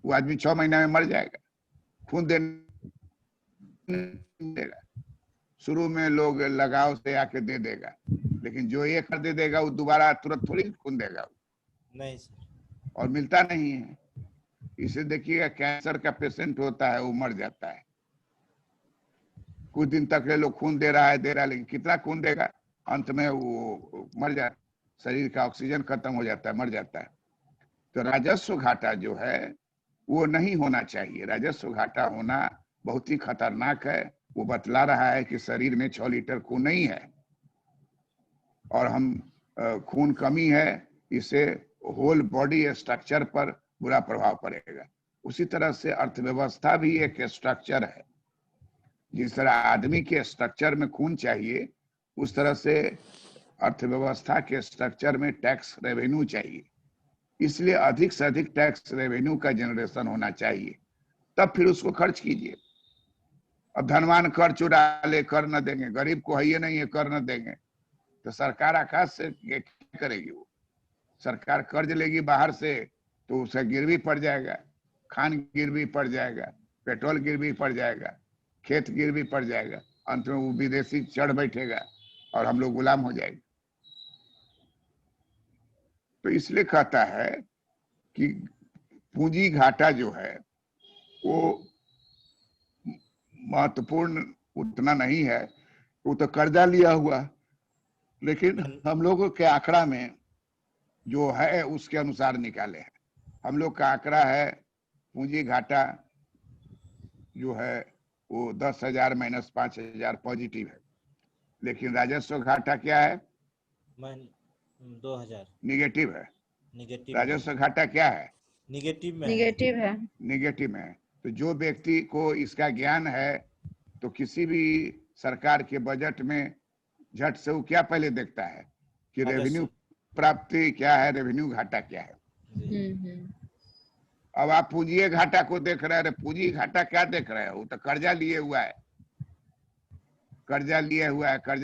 वो आदमी 6 महीना में मर जाएगा। खून देगा, शुरू में लोग लगाव से आके दे देगा, लेकिन जो एक कर दे देगा वो दोबारा तुरंत थोड़ी खून देगा, नहीं सर। और मिलता नहीं है। इसे देखिएगा, कैंसर का पेशेंट होता है वो मर जाता है, कुछ दिन तक ले लोग खून दे रहा है, लेकिन कितना खून देगा, अंत में वो मर जाता है, शरीर का ऑक्सीजन खत्म हो जाता है, मर जाता है। तो राजस्व घाटा जो है वो नहीं होना चाहिए। राजस्व घाटा होना बहुत ही खतरनाक है। वो बतला रहा है कि शरीर में 6 लीटर खून नहीं है और हम खून कमी है, इससे होल बॉडी स्ट्रक्चर पर बुरा प्रभाव पड़ेगा। उसी तरह से अर्थव्यवस्था भी एक स्ट्रक्चर है। जिस तरह आदमी के स्ट्रक्चर में खून चाहिए, उस तरह से अर्थव्यवस्था के स्ट्रक्चर में टैक्स रेवेन्यू चाहिए। इसलिए अधिक से अधिक टैक्स रेवेन्यू का जनरेशन होना चाहिए, तब फिर उसको खर्च कीजिए। अब धनवान कर चुरा ले, कर न देंगे, गरीब को है नहीं है, कर न देंगे, तो सरकार आकाश से क्या करेगी? वो सरकार कर्ज लेगी बाहर से, तो उसे गिरवी पड़ जाएगा, खान गिरवी पड़ जाएगा, पेट्रोल गिरवी पड़ जाएगा, खेत गिरवी पड़ जाएगा, अंत में वो विदेशी चढ़ बैठेगा और हम लोग गुलाम हो जाएंगे। तो इसलिए कहता है कि पूंजी घाटा जो है वो महत्वपूर्ण उतना नहीं है, वो तो कर्जा लिया हुआ, लेकिन हम लोगों के आंकड़ा में जो है उसके अनुसार निकाले हैं। हम लोग का आंकड़ा है पूंजी घाटा जो है वो 10,000 - 5,000 पॉजिटिव है। लेकिन राजस्व घाटा क्या है? 2000 निगेटिव है। निगेटिव राजस्व घाटा क्या है? निगेटिव में है। निगेटिव है। निगेटिव में है। तो जो व्यक्ति को इसका ज्ञान है तो किसी भी सरकार के बजट में झट से वो क्या पहले देखता है कि राजस्व। रेवेन्यू प्राप्ति क्या है, रेवेन्यू घाटा क्या है। जी। अब आप पूंजी घाटा को देख रहे हैं, पूंजी घाटा क्या देख रहे हो? वो तो कर्जा लिए हुआ है, कर्जा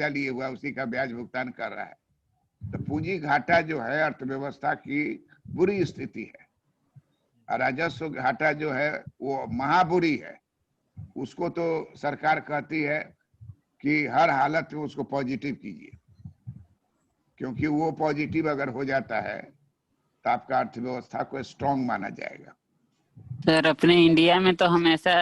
लिए हुआ है, उसी का ब्याज भुगतान कर रहा है। तो पूंजी घाटा जो है अर्थव्यवस्था की बुरी स्थिति है, और राजस्व घाटा जो है वो महाबुरी है। उसको तो सरकार कहती है कि हर हालत में उसको पॉजिटिव कीजिए, क्योंकि वो पॉजिटिव अगर हो जाता है तो आपका अर्थव्यवस्था को स्ट्रांग माना जाएगा। सर अपने इंडिया में तो हमेशा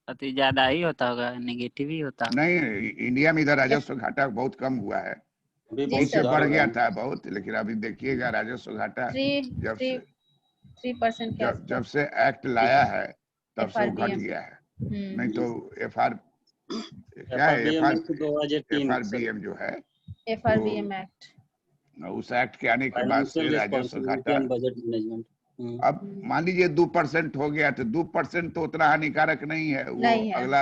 अति ज्यादा ही होता होगा, नेगेटिव ही होता होगा। नहीं, इंडिया में इधर राजस्व घाटा बहुत कम हुआ है, अभी जी बहुत पीछे सर। बढ़ गया था बहुत, लेकिन अभी देखिएगा राजस्व घाटा जब से 3% के जब से एक्ट लाया है तब से वो घट FRBM। गया है। नहीं तो क्या है FRBM 2003 FRBM जो है FRBM एक्ट। उस एक्ट के आने के बाद से फाइनेंशियल राजस्व रिस्पांसिबिलिटी घाटा, एंड बजट मैनेजमेंट। अब मान लीजिए 2% हो गया तो 2% तो उतना हानिकारक नहीं है, वो नहीं है। अगला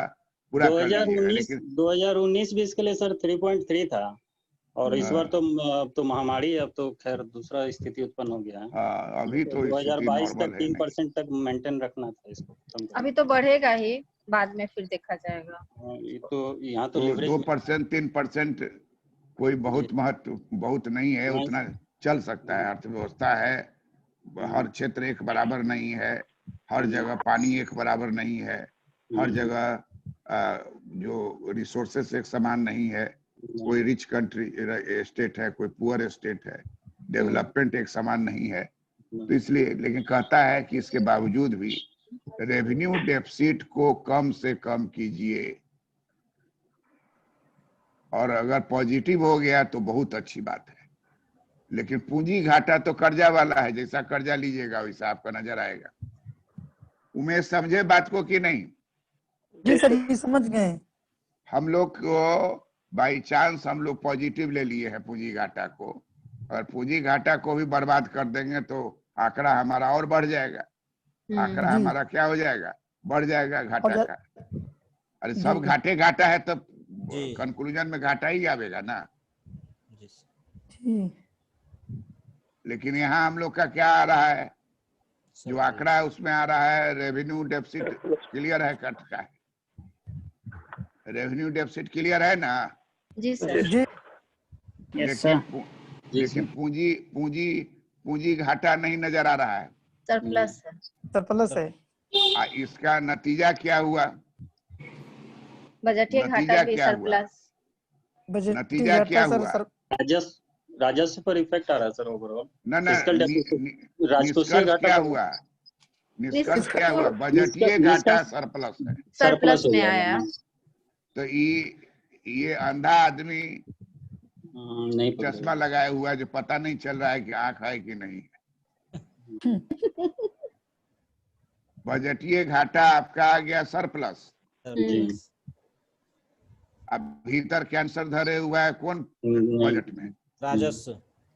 पूरा कर लीजिएगा। लेकिन 2019-20 के लिए सर 3.3 था, और इस बार तो अब तो महामारी है, अब तो खैर दूसरा स्थिति उत्पन्न हो गया है। अभी तो स्थिति 2022 नॉर्मल तक है 3% तक मेंटेन रखना था इसको खत्म करना। अभी तो बढ़ेगा ही, बाद में फिर देखा जाएगा। ये तो यहाँ तो तो लेवरेज 2% 3% कोई बहुत महत्व बहुत नहीं है, नहीं। उतना चल सकता है। अर्थव्यवस्था है, हर क्षेत्र एक बराबर नहीं है, हर जगह पानी एक बराबर नहीं है, हर जगह जो रिसोर्सेस एक समान नहीं है। कोई रिच कंट्री स्टेट है, कोई पुअर स्टेट है, डेवलपमेंट एक समान नहीं है। तो इसलिए लेकिन कहता है कि इसके बावजूद भी रेवेन्यू डेफिसिट को कम से कम कीजिए, और अगर पॉजिटिव हो गया तो बहुत अच्छी बात है। लेकिन पूंजी घाटा तो कर्जा वाला है, जैसा कर्जा लीजिएगा वैसा आपका नजर आएगा। उमेश समझे बात को कि नहीं? जी सर, ये समझ गए। हम लोग को बाई चांस हम लोग पॉजिटिव ले लिए हैं पूंजी घाटा को, और पूंजी घाटा को भी बर्बाद कर देंगे तो आंकड़ा हमारा और बढ़ जाएगा। आंकड़ा जी। हमारा क्या हो जाएगा? बढ़ जाएगा घाटा और का। अरे सब जी। घाटे घाटा है तो जी। कंक्लूजन में घाटा ही आवेगा ना। जी। जी। लेकिन यहाँ हम लोग का क्या आ रहा है, जो सर, आंकड़ा है उसमें आ रहा है रेवेन्यू डेफिसिट क्लियर है, कट का है। रेवेन्यू डेफिसिट क्लियर है ना? जी सर। जी। Yes sir. लेकिन पूंजी घाटा नहीं नजर आ रहा है। सरप्लस है। सरप्लस है। इसका नतीजा क्या हुआ? बजटीय नतीजा घाटा भी क्या हुआ? सरप्लस। बजट नतीजा क्या सर, हुआ? राजस्व पर इफेक्ट आ रहा है सर ओवरऑल। ना Fiscal deficit, राजकोषीय निष्कर्ष घाटा क्या बढ़- हुआ? निष्कर्ष क्या हुआ? बजटीय निष्कर्ष- घाटा सरप्लस है। सरप्लस हो में जाएगा। आया। तो ये अंधा आदमी नहीं चश्मा लगाया हुआ है, जो पता नहीं चल रहा है कि आंख है कि नहीं है। बजटीय घाटा आपका आ गया सरप्लस। सरप्लस। अब भीतर कैंसर धरे हुआ है कौन बजट में? राजस्व।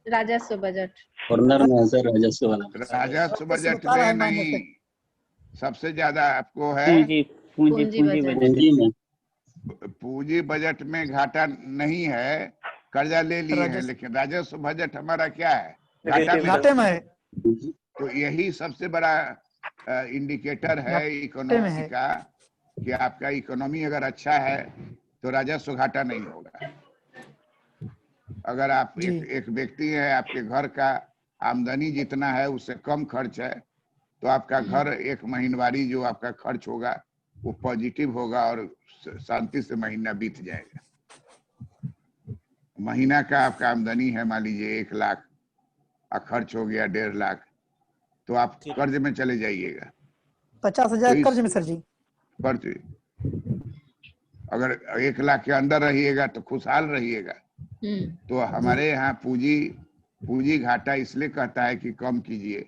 राजस्व बजट। कॉर्नर में है सर राजस्व वाला। राजस्व बजट बता रहा में है माइनस नहीं, सबसे ज्यादा आपको है पूंजी पूंजी पूंजी पूंजी बजट। बजट। पूंजी में पूंजी बजट में घाटा नहीं है, कर्जा ले लिए हैं, राजस्व। लेकिन राजस्व बजट हमारा क्या है? घाटा में। घाटे में है। तो यही सबसे बड़ा इंडिकेटर है में इकोनॉमी है। का, कि आपका इकोनॉमी अगर अच्छा है तो राजस्व घाटा नहीं होगा। अगर आप जी। एक व्यक्ति है, आपके घर का आमदनी जितना है उससे कम खर्च है, तो आपका घर एक महीनवारी जो आपका खर्च होगा वो पॉजिटिव होगा और शांति से महीना बीत जाएगा। महीना का आपका आमदनी है मान लीजिए 1 लाख और खर्च हो गया 1.5 लाख, तो आप कर्ज में चले जाइएगा। 50,000 तो कर्ज में सर जी। कर्ज अगर 1 लाख के अंदर रहिएगा तो खुशहाल रहिएगा। तो हमारे यहाँ पूंजी घाटा इसलिए कहता है कि कम कीजिए,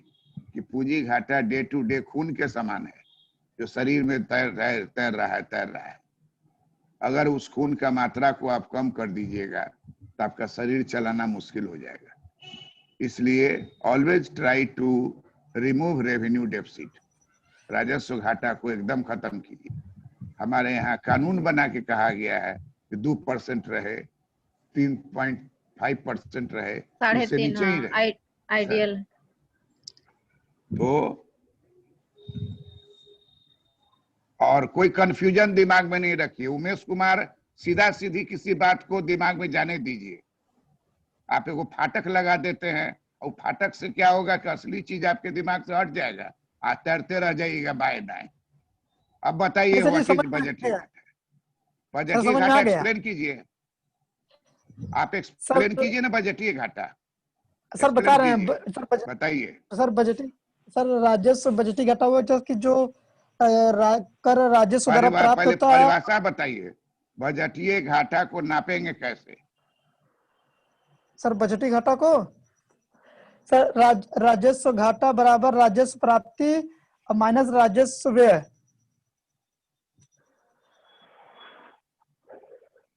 कि पूंजी घाटा डे टू डे खून के समान है, जो शरीर में तैर रहा है। अगर उस खून का मात्रा को आप कम कर दीजिएगा तो आपका शरीर चलाना मुश्किल हो जाएगा। इसलिए always try to remove revenue deficit, राजस्व घाटा को एकदम खत्म कीजिए। हमारे यहाँ कानून बना के कहा गया है कि 2% रहे, 3.5% रहे, उससे 3.5 नीचे ही रहे। आइडियल। तो और कोई कंफ्यूजन दिमाग में नहीं रखिए। उमेश कुमार सीधा सीधी किसी बात को दिमाग में जाने दीजिए। आप एगो फाटक लगा देते हैं और फाटक से क्या होगा कि असली चीज आपके दिमाग से हट जाएगा, आप तैरते रह जाइएगा बाएं दाएं। अब बताइए व्हाट इज बजटीय घाटा? बजटीय घाटा एक्सप्लेन कीजिए, आप एक्सप्लेन कीजिए ना बजटीय घाटा। सर बता रहे हैं सर, बताइए सर बजटीय, सर राजस्व बजटीय घाटा हुआ कि जो कर राजस्व द्वारा प्राप्त होता है। परिभाषा बताइए, बजटीय घाटा को नापेंगे कैसे? सर बजटीय घाटा को सर राजस्व घाटा बराबर राजस्व प्राप्ति माइनस राजस्व व्यय।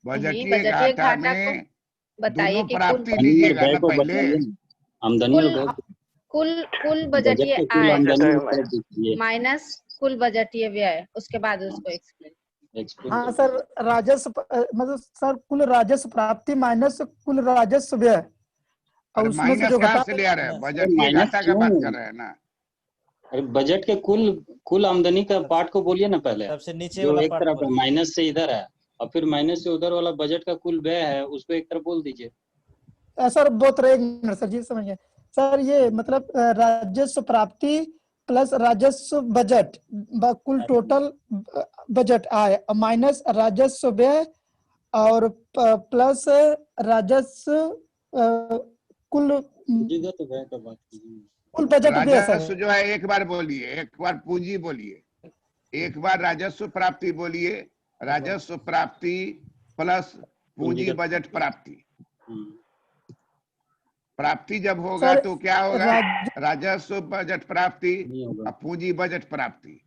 बजटीय घाटा में बताइए कि प्राप्ति लीजिएगा ना पहले, आमदनी और व्यय, कुल बजटीय आय माइनस कुल बजटीय व्यय, उसके बाद उसको एक्सप्लेन। हाँ सर, राजस्व मतलब सर कुल राजस्व प्राप्ति माइनस कुल राजस्व व्यय, और उसमें से जो घटा से ले आ रहे हैं बजटीय घाटा का बात कर रहे हैं ना। अरे बजट के कुल आमदनी का पार्ट को बोलिए ना पहले, सबसे नीचे जो वाला एक पार्ट तरफ माइनस से इधर है और फिर माइनस से उधर वाला बजट का कुल व्यय है, उसको एक तरफ बोल दीजिए। सर दो तरह, एक मिनट सर जी समझिए सर, ये मतलब राजस्व प्राप्ति प्लस राजस्व बजट कुल टोटल बजट आय माइनस राजस्व व्यय और प्लस राजस्व कुल बजट राजस्व जो है, एक बार बोलिए, एक बार पूंजी बोलिए, एक बार राजस्व प्राप्ति बोलिए। राजस्व प्राप्ति प्लस पूंजी बजट प्राप्ति। प्राप्ति जब होगा तो क्या होगा? राजस्व बजट प्राप्ति और पूंजी बजट प्राप्ति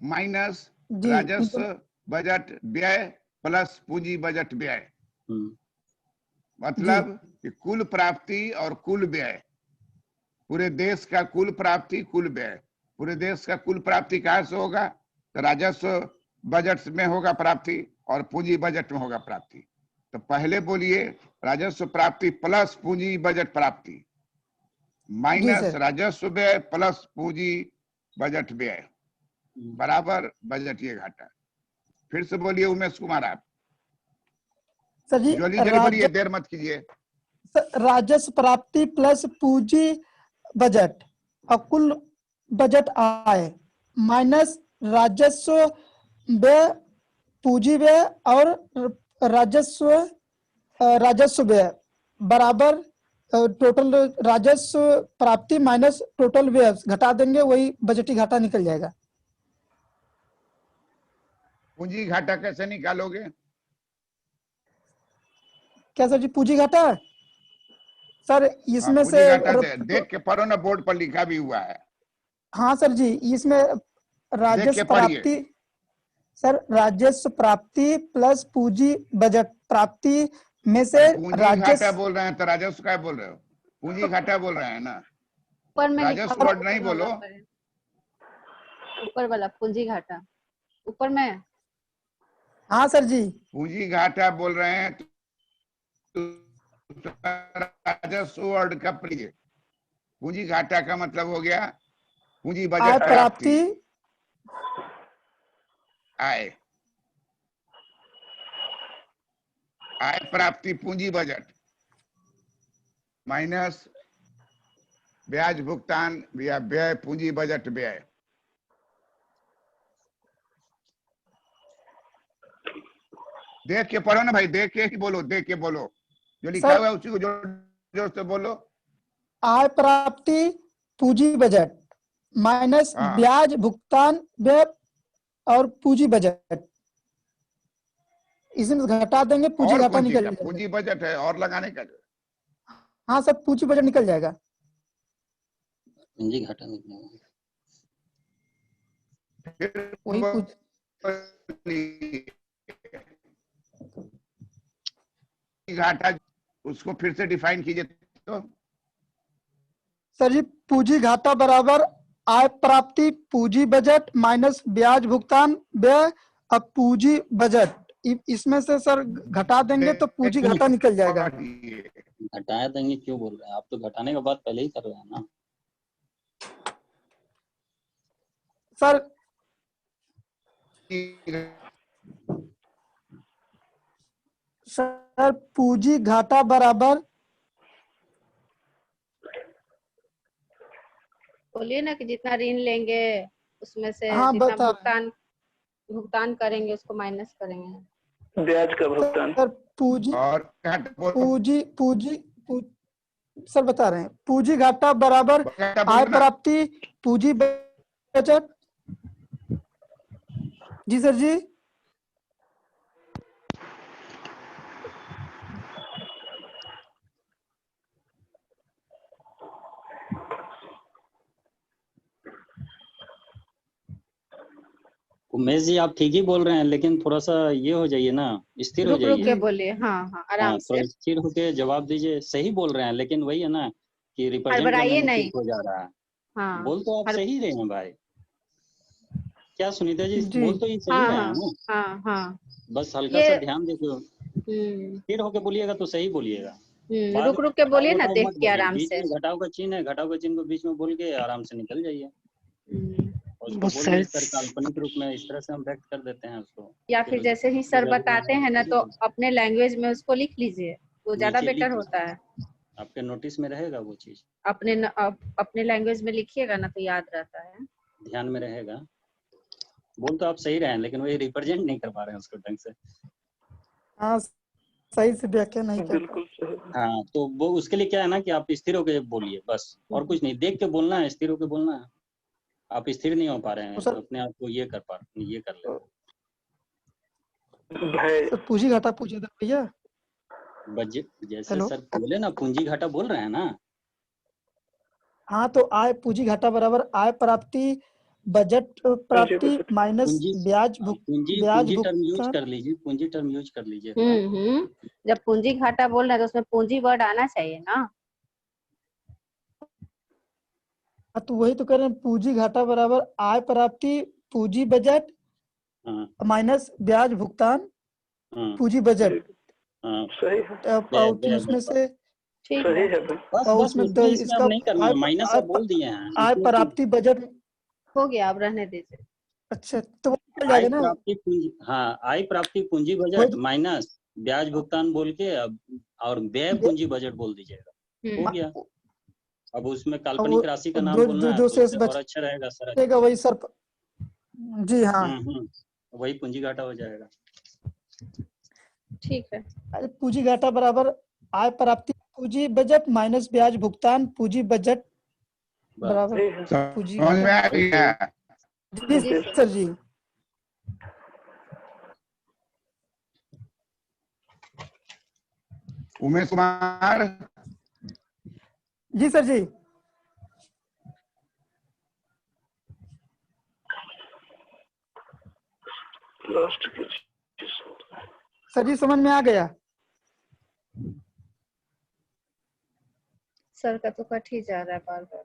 माइनस राजस्व बजट व्यय प्लस पूंजी बजट व्यय। मतलब कि कुल प्राप्ति और कुल व्यय, पूरे देश का कुल प्राप्ति कुल व्यय। पूरे देश का कुल प्राप्ति कहाँ से होगा? तो राजस्व बजट में होगा प्राप्ति और पूंजी बजट में होगा प्राप्ति। तो पहले बोलिए राजस्व प्राप्ति प्लस पूंजी बजट प्राप्ति माइनस राजस्व व्यय प्लस पूंजी बजट व्यय बराबर बजटीय घाटा। फिर से बोलिए उमेश कुमार आप। सर जी जल्दी बोलिए, देर मत कीजिए। राजस्व प्राप्ति प्लस पूंजी बजट और कुल बजट आय माइनस राजस्व व्यय पूंजी व्यय और राजस्व व्यय बराबर टोटल राजस्व प्राप्ति माइनस टोटल व्यय घटा देंगे, वही बजटीय घाटा निकल जाएगा। पूंजी घाटा कैसे निकालोगे? क्या सर जी पूंजी घाटा? सर इसमें से देख के पढ़ो ना, बोर्ड पर लिखा भी हुआ है। हाँ सर जी, इसमें राजस्व प्राप्ति, सर राजस्व प्राप्ति प्लस पूंजी बजट प्राप्ति में से घाटा बोल रहे हैं तो राजस्व क्या बोल रहे हो? पूंजी घाटा बोल रहे हैं ना, राजस्व वर्ड नहीं बोलो। ऊपर वाला पूंजी घाटा ऊपर में। हाँ सर जी, पूंजी घाटा बोल रहे हैं तो राजस्व वर्ड का प्रयोग। पूंजी घाटा का मतलब हो गया पूंजी बजट प्राप्ति आय प्राप्ति पूंजी बजट माइनस ब्याज भुगतान या व्यय पूंजी बजट व्यय। देख के पढ़ो ना भाई, देख के ही बोलो, देख के बोलो, जो लिखा हुआ है उसी को जोर से बोलो। आय प्राप्ति पूंजी बजट माइनस ब्याज भुगतान व्यय और पूंजी बजट, इसमें घटा देंगे, पूंजी घाटा निकल जाएगा। पूंजी बजट है और लगाने का। हाँ सर, पूंजी बजट निकल जाएगा, पूंजी घाटा निकलेगा। वही घाटा उसको फिर से डिफाइन कीजिए तो। सर जी पूंजी घाटा बराबर आय प्राप्ति पूंजी बजट माइनस ब्याज भुगतान व्यय। अब पूंजी बजट इसमें से सर घटा देंगे तो पूंजी घाटा निकल जाएगा। घटाया देंगे क्यों बोल रहे हैं आप? तो घटाने का बात पहले ही कर रहे हैं ना सर। सर पूंजी घाटा बराबर, बोलिए ना कि जितना ऋण लेंगे उसमें से हाँ जितना बता भुगतान करेंगे उसको माइनस करेंगे। ब्याज का भुगतान। सर पूंजी और पूंजी पूंजी सर बता रहे हैं पूंजी घाटा बराबर आय प्राप्ति पूंजी बजट। जी सर जी। उमेश जी आप ठीक ही बोल रहे हैं, लेकिन थोड़ा सा ये हो जाइए ना, स्थिर हो रुक रुक के जाइए। बोलिए। हाँ हाँ आराम हाँ से। थोड़ा स्थिर होके जवाब दीजिए। सही बोल रहे हैं, लेकिन वही है ना कि रिप्रेजेंट हड़बड़ाइए करने में नहीं। ठीक हो जा रहा है। हाँ बोल तो आप सही रहे हैं भाई। क्या सुनीता जी, जी बोल तो ये सही हाँ रहे हाँ हैं ना? हाँ हाँ बस हल्का ये सा ध्यान देखो, स्थिर होके बोलिएगा तो सही बोलिएगा। बाद रुक में रुक के घटाव बोलिए ना घटाव देख मत के बोलिए। आराम बीच से। में घटाव का चिन्ह है, घटाव का चिन्ह को बीच में बोल के आराम से निकल जाइए। और उसको बस बोलिए सर काल्पनिक रूप में, इस तरह से हम व्यक्त कर देते हैं उसको। या फिर जैसे ही सर बताते हैं ना तो अपने लैंग्वेज में उसको लिख लीजिए, वो ज्यादा नीचे बेटर लिख होता है। आपके नोटिस में रहेगा वो चीज, अपने लैंग्वेज में लिखिएगा ना तो याद रहता है, ध्यान में रहेगा। बोल तो आप सही रहे हैं, लेकिन वही रिप्रेजेंट नहीं कर पा रहे हैं उसको ढंग से। हाँ सही से व्याख्या नहीं कर बिल्कुल सही। हाँ तो वो उसके लिए क्या है ना कि आप स्थिर होके बोलिए बस, और कुछ नहीं। देख के बोलना है, स्थिर होके बोलना है। आप स्थिर नहीं हो पा रहे हैं, सर अपने आप को ये कर ले। पूंजी घाटा पूछे थे भैया। बजट जैसे हेलो। सर बोले ना, पूंजी घाटा बोल रहे हैं ना। हाँ तो आय पूंजी घाटा बराबर आय प्राप्ति बजट प्राप्ति माइनस पूंजी ब्याज ब्याज पूंजी टर्म यूज भुगतान। कर लीजिए, पूंजी टर्म यूज कर लीजिए थोड़ा। जब पूंजी घाटा बोल रहे हैं तो उसमें पूंजी वर्ड आना चाहिए ना। तो वही तो कह रहे हैं पूंजी घाटा बराबर आय प्राप्ति पूंजी बजट माइनस ब्याज भुगतान पूंजी बजट। सही है। उसमें से सही है। बस और बस उसमें उसमें इसमें अब नहीं करना है, माइनस आय आप बोल दिए हैं। आय प्राप्ति बजट हो गया, अब रहने दीजिए। अच्छा तो निकल आय जाएगा ना। प्राप्ति पूंजी, हाँ आय प्राप्ति पूंजी बजट माइनस ब्याज भुगतान बोल के अब, और व्यय पूंजी बजट बोल दीजिएगा, हो गया। अब उसमें काल्पनिक राशि का नाम बोलना है जो तो शेष उससे और अच्छा रहेगा सर। वही सर। जी हाँ वही पूंजी घाटा हो जाएगा। ठीक है। पूंजी घाटा बराबर आय प्राप्ति पूंजी बजट माइनस ब्याज भुगतान पूंजी बजट बराबर पूंजी घाटा। जी सर जी। उमेश कुमार। जी सर जी। सर जी समझ में आ गया। सर का तो कट ही जा रहा है बार बार।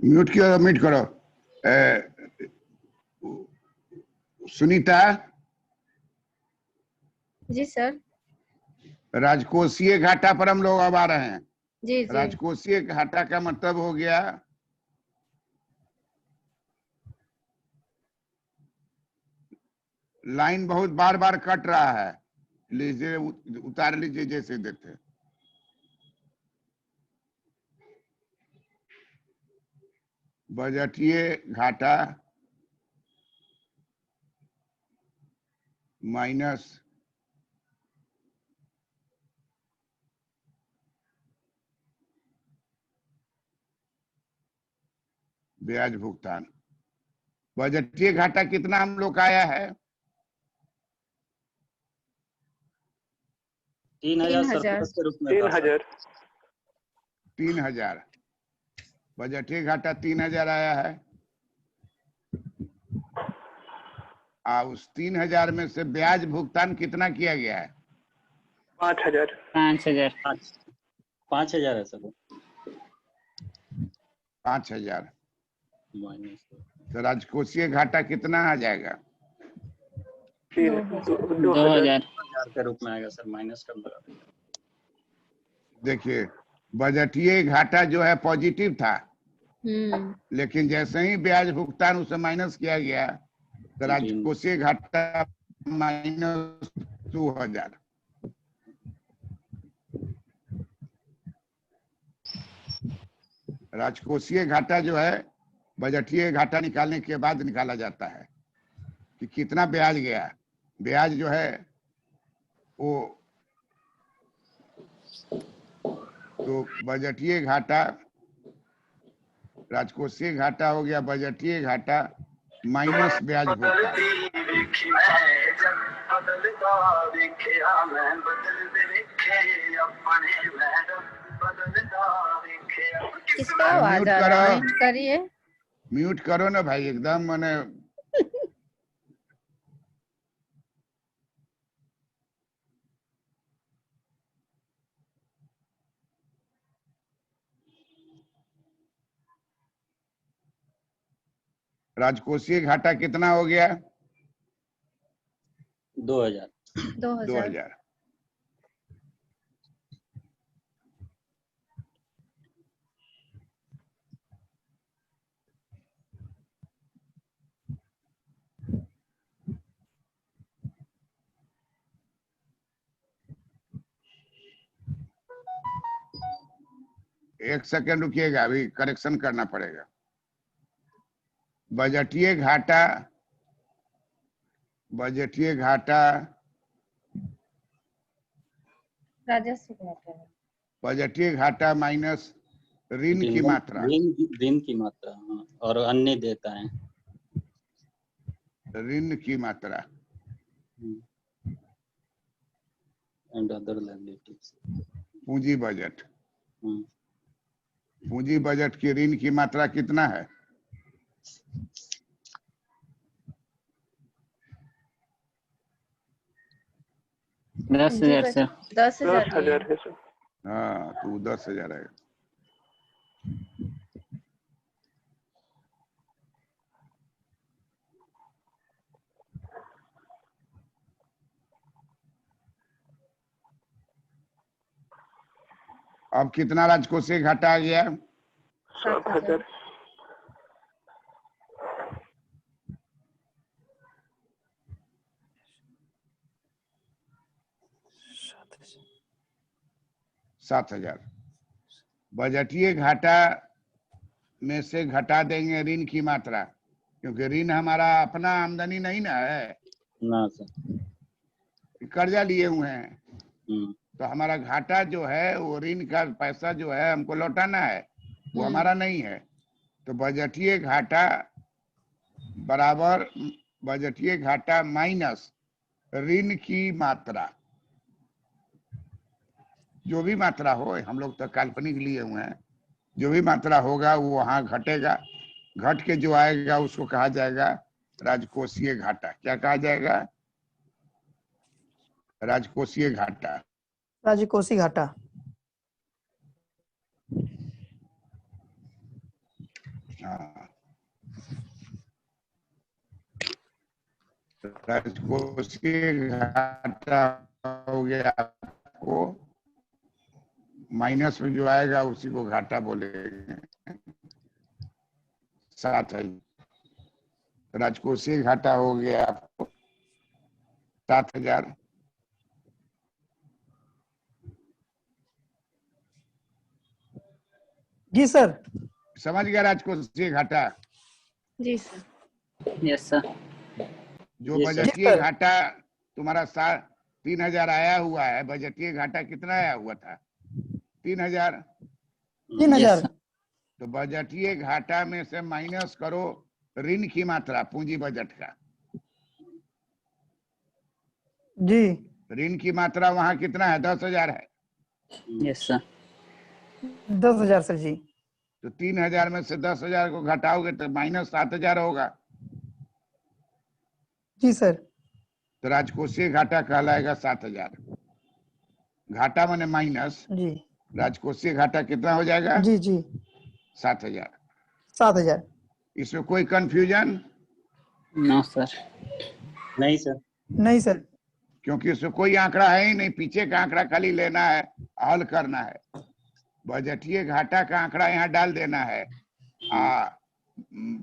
म्यूट करो सुनीता। जी सर। राजकोषीय घाटा पर हम लोग अब आ रहे हैं। जी जी। राजकोषीय घाटा का मतलब हो गया लाइन बहुत बार बार कट रहा है, लीजिए उतार लीजिए जैसे देते। बजटीय घाटा माइनस ब्याज भुगतान। बजटीय घाटा कितना हम लोग का आया है? 3000 सरप्लस के रूप में। 3000। 3000 बजटीय घाटा 3000 आया है। उस 3000 में से ब्याज भुगतान कितना किया गया है? 5000। 5000 है सर। 5000 माइनस तो राजकोषीय घाटा कितना आ जाएगा? 2000 के रूप में आएगा सर, माइनस कर दो। देखिए बजटीय घाटा जो है पॉजिटिव था, लेकिन जैसे ही ब्याज भुगतान उसे माइनस किया गया तो राजकोषीय घाटा -2000। राजकोषीय घाटा जो है बजटीय घाटा निकालने के बाद निकाला जाता है कि कितना ब्याज गया। ब्याज जो है वो तो बजटीय घाटा राजकोषीय घाटा हो गया बजटीय घाटा माइनस ब्याज भुगतान। किसका आवाज आ रहा है? म्यूट करिए। म्यूट करो ना भाई, एकदम मैंने राजकोषीय घाटा कितना हो गया? 2000। एक सेकंड रुकिएगा, अभी करेक्शन करना पड़ेगा। बजटीय घाटा राजस्व घाटा। बजटीय घाटा माइनस ऋण की मात्रा। ऋण की मात्रा और अन्य देता है। ऋण की मात्रा एंड अदर लायबिलिटीज। पूंजी बजट। पूंजी बजट की ऋण की मात्रा कितना है? 10,000 सर। 10,000 है सर। हाँ तो 10,000 है। अब कितना राजकोषीय घाटा आ गया? 7,000। 7,000 बजटीय घाटा में से घटा देंगे ऋण की मात्रा, क्योंकि ऋण हमारा अपना आमदनी नहीं ना है ना सर, कर्जा लिए हुए हैं। तो हमारा घाटा जो है वो ऋण का पैसा जो है हमको लौटाना है, वो हमारा नहीं है। तो बजटीय घाटा बराबर बजटीय घाटा माइनस ऋण की मात्रा, जो भी मात्रा हो, हम लोग तो काल्पनिक लिए हुए हैं, जो भी मात्रा होगा वो वहां घटेगा, घट के जो आएगा उसको कहा जाएगा राजकोषीय घाटा। क्या कहा जाएगा? राजकोषीय घाटा। राजकोषीय घाटा। हाँ, राजकोषीय घाटा हो गया आपको, माइनस में जो आएगा उसी को घाटा बोलेंगे। 7,000 राजकोषीय घाटा हो गया आपको 7,000। जी सर। समझ गया राजकोषीय घाटा? जी सर। Yes sir. जो जी सर। बजटीय घाटा तुम्हारा 3,000 आया हुआ है, बजटीय घाटा कितना आया हुआ था? 3,000। 3,000। तो बजटीय घाटा में से माइनस करो ऋण की मात्रा पूंजी बजट का। जी। ऋण की मात्रा वहां कितना है? 10,000 है। Yes sir. 10,000 सर जी। तो 3,000 में से 10,000 को घटाओगे तो माइनस 7,000 होगा। जी सर। तो राजकोषीय घाटा कहलाएगा 7,000। घाटा माने माइनस, जी। राजकोषीय घाटा कितना हो जाएगा? जी जी 7,000। 7,000। इसमें कोई कंफ्यूजन? No sir. नहीं सर। नहीं सर। क्योंकि इसमें कोई आंकड़ा है ही नहीं, पीछे का आंकड़ा खाली लेना है, हल करना है। बजटीय घाटा का आंकड़ा यहाँ डाल देना है,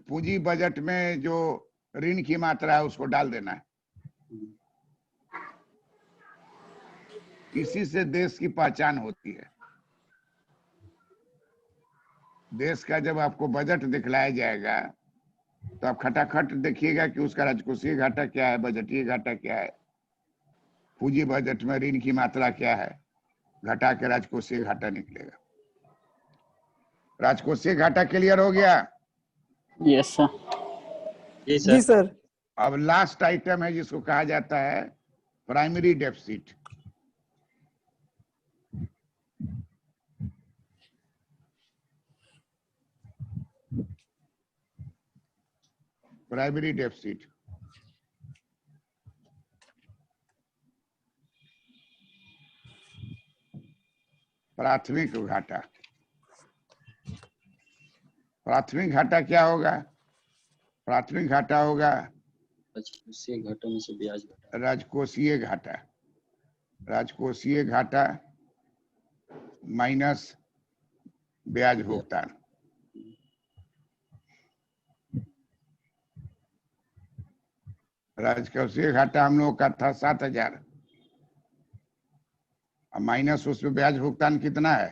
पूंजी बजट में जो ऋण की मात्रा है उसको डाल देना है। इसी से देश की पहचान होती है। देश का जब आपको बजट दिखलाया जाएगा तो आप खटाखट देखिएगा कि उसका राजकोषीय घाटा क्या है, बजटीय घाटा क्या है, पूंजी बजट में ऋण की मात्रा क्या है, घटा के राजकोषीय घाटा निकलेगा। राजकोषीय घाटा क्लियर हो गया? Yes sir. जी जी सर। सर। अब लास्ट आइटम है जिसको कहा जाता है प्राइमरी डेफिसिट। प्राइमरी डेफिसिट प्राथमिक घाटा। प्राथमिक घाटा क्या होगा? प्राथमिक घाटा होगा राजकोषीय घाटा में से ब्याज घटा। राजकोषीय घाटा। राजकोषीय घाटा माइनस ब्याज भुगतान। राजकोषीय घाटा हम लोग का था 7,000, माइनस उसमें ब्याज भुगतान कितना है?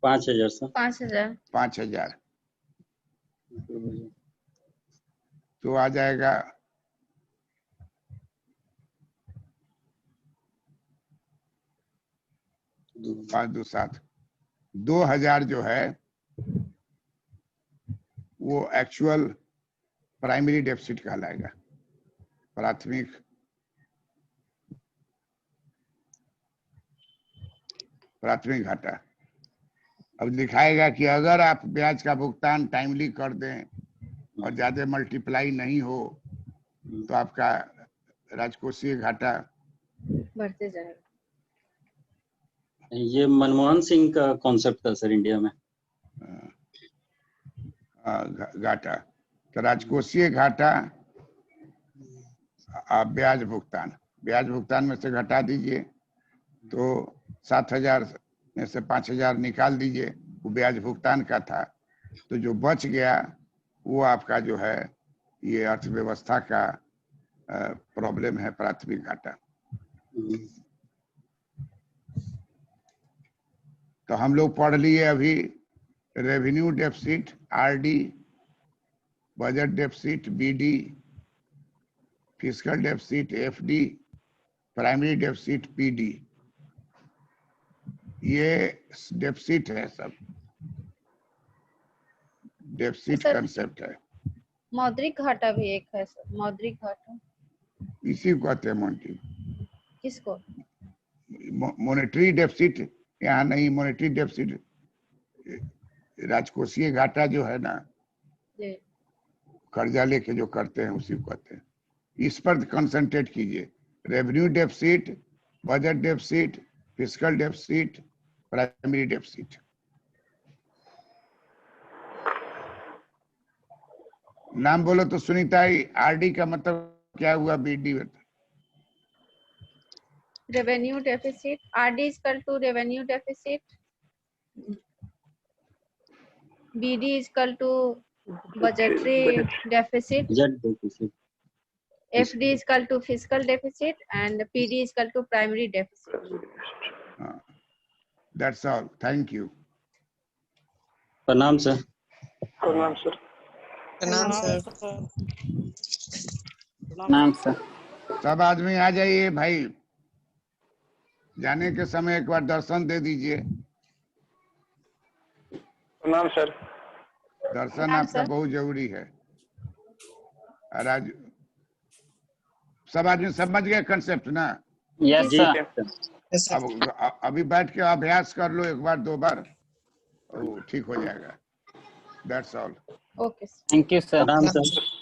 5,000 सर। 5,000। 5,000। तो आ जाएगा 5 2 7। 2,000 जो है वो एक्चुअल प्राइमरी डेफिसिट कहलाएगा, प्राथमिक घाटा। अब दिखाएगा कि अगर आप ब्याज का भुगतान टाइमली कर दें और ज्यादा मल्टीप्लाई नहीं हो तो आपका राजकोषीय घाटा बढ़ते जाएगा। ये मनमोहन सिंह का कॉन्सेप्ट था सर इंडिया में। घाटा। तो राजकोषीय घाटा ब्याज भुगतान में से घटा दीजिए, तो 7,000 में से 5,000 निकाल दीजिए, वो ब्याज भुगतान का था। तो जो बच गया वो आपका जो है ये अर्थव्यवस्था का प्रॉब्लम है, प्राथमिक घाटा। तो हम लोग पढ़ लिए अभी revenue deficit RD, budget deficit BD, fiscal deficit FD, primary deficit PD. ये डेफिसिट है, सब डेफिसिट कंसेप्ट है। मौद्रिक घाटा भी एक है सर, मौद्रिक घाटा इसी को कहते हैं मॉनिटरी। किसको? मॉनेटरी डेफिसिट यहाँ नहीं, मॉनेटरी डेफिसिट राजकोषीय घाटा जो है ना, कर्जा लेके जो करते हैं उसी को कहते हैं। इस पर कंसंट्रेट कीजिए। Revenue deficit, budget deficit, fiscal deficit, primary deficit. नाम बोलो तो सुनीता ही। आरडी का मतलब क्या हुआ? BD revenue deficit, RD is equal to revenue deficit, BD is equal to budgetary deficit, budget deficit, FD is equal to fiscal deficit and PD is equal to primary deficit. That's all, thank you. प्रणाम sir. प्रणाम sir. प्रणाम sir. नाम sir. सब आदमी आ जाइए भाई, जाने के समय एक बार दर्शन दे दीजिए। प्रणाम सर। दर्शन आपका बहुत जरूरी है। और आज सब आदमी समझ गए कंसेप्ट ना? यस जी सर। अब अभी बैठ के अभ्यास कर लो एक बार 2 बार, तो ठीक हो जाएगा। That's all. Okay. Thank you sir. प्रणाम सर।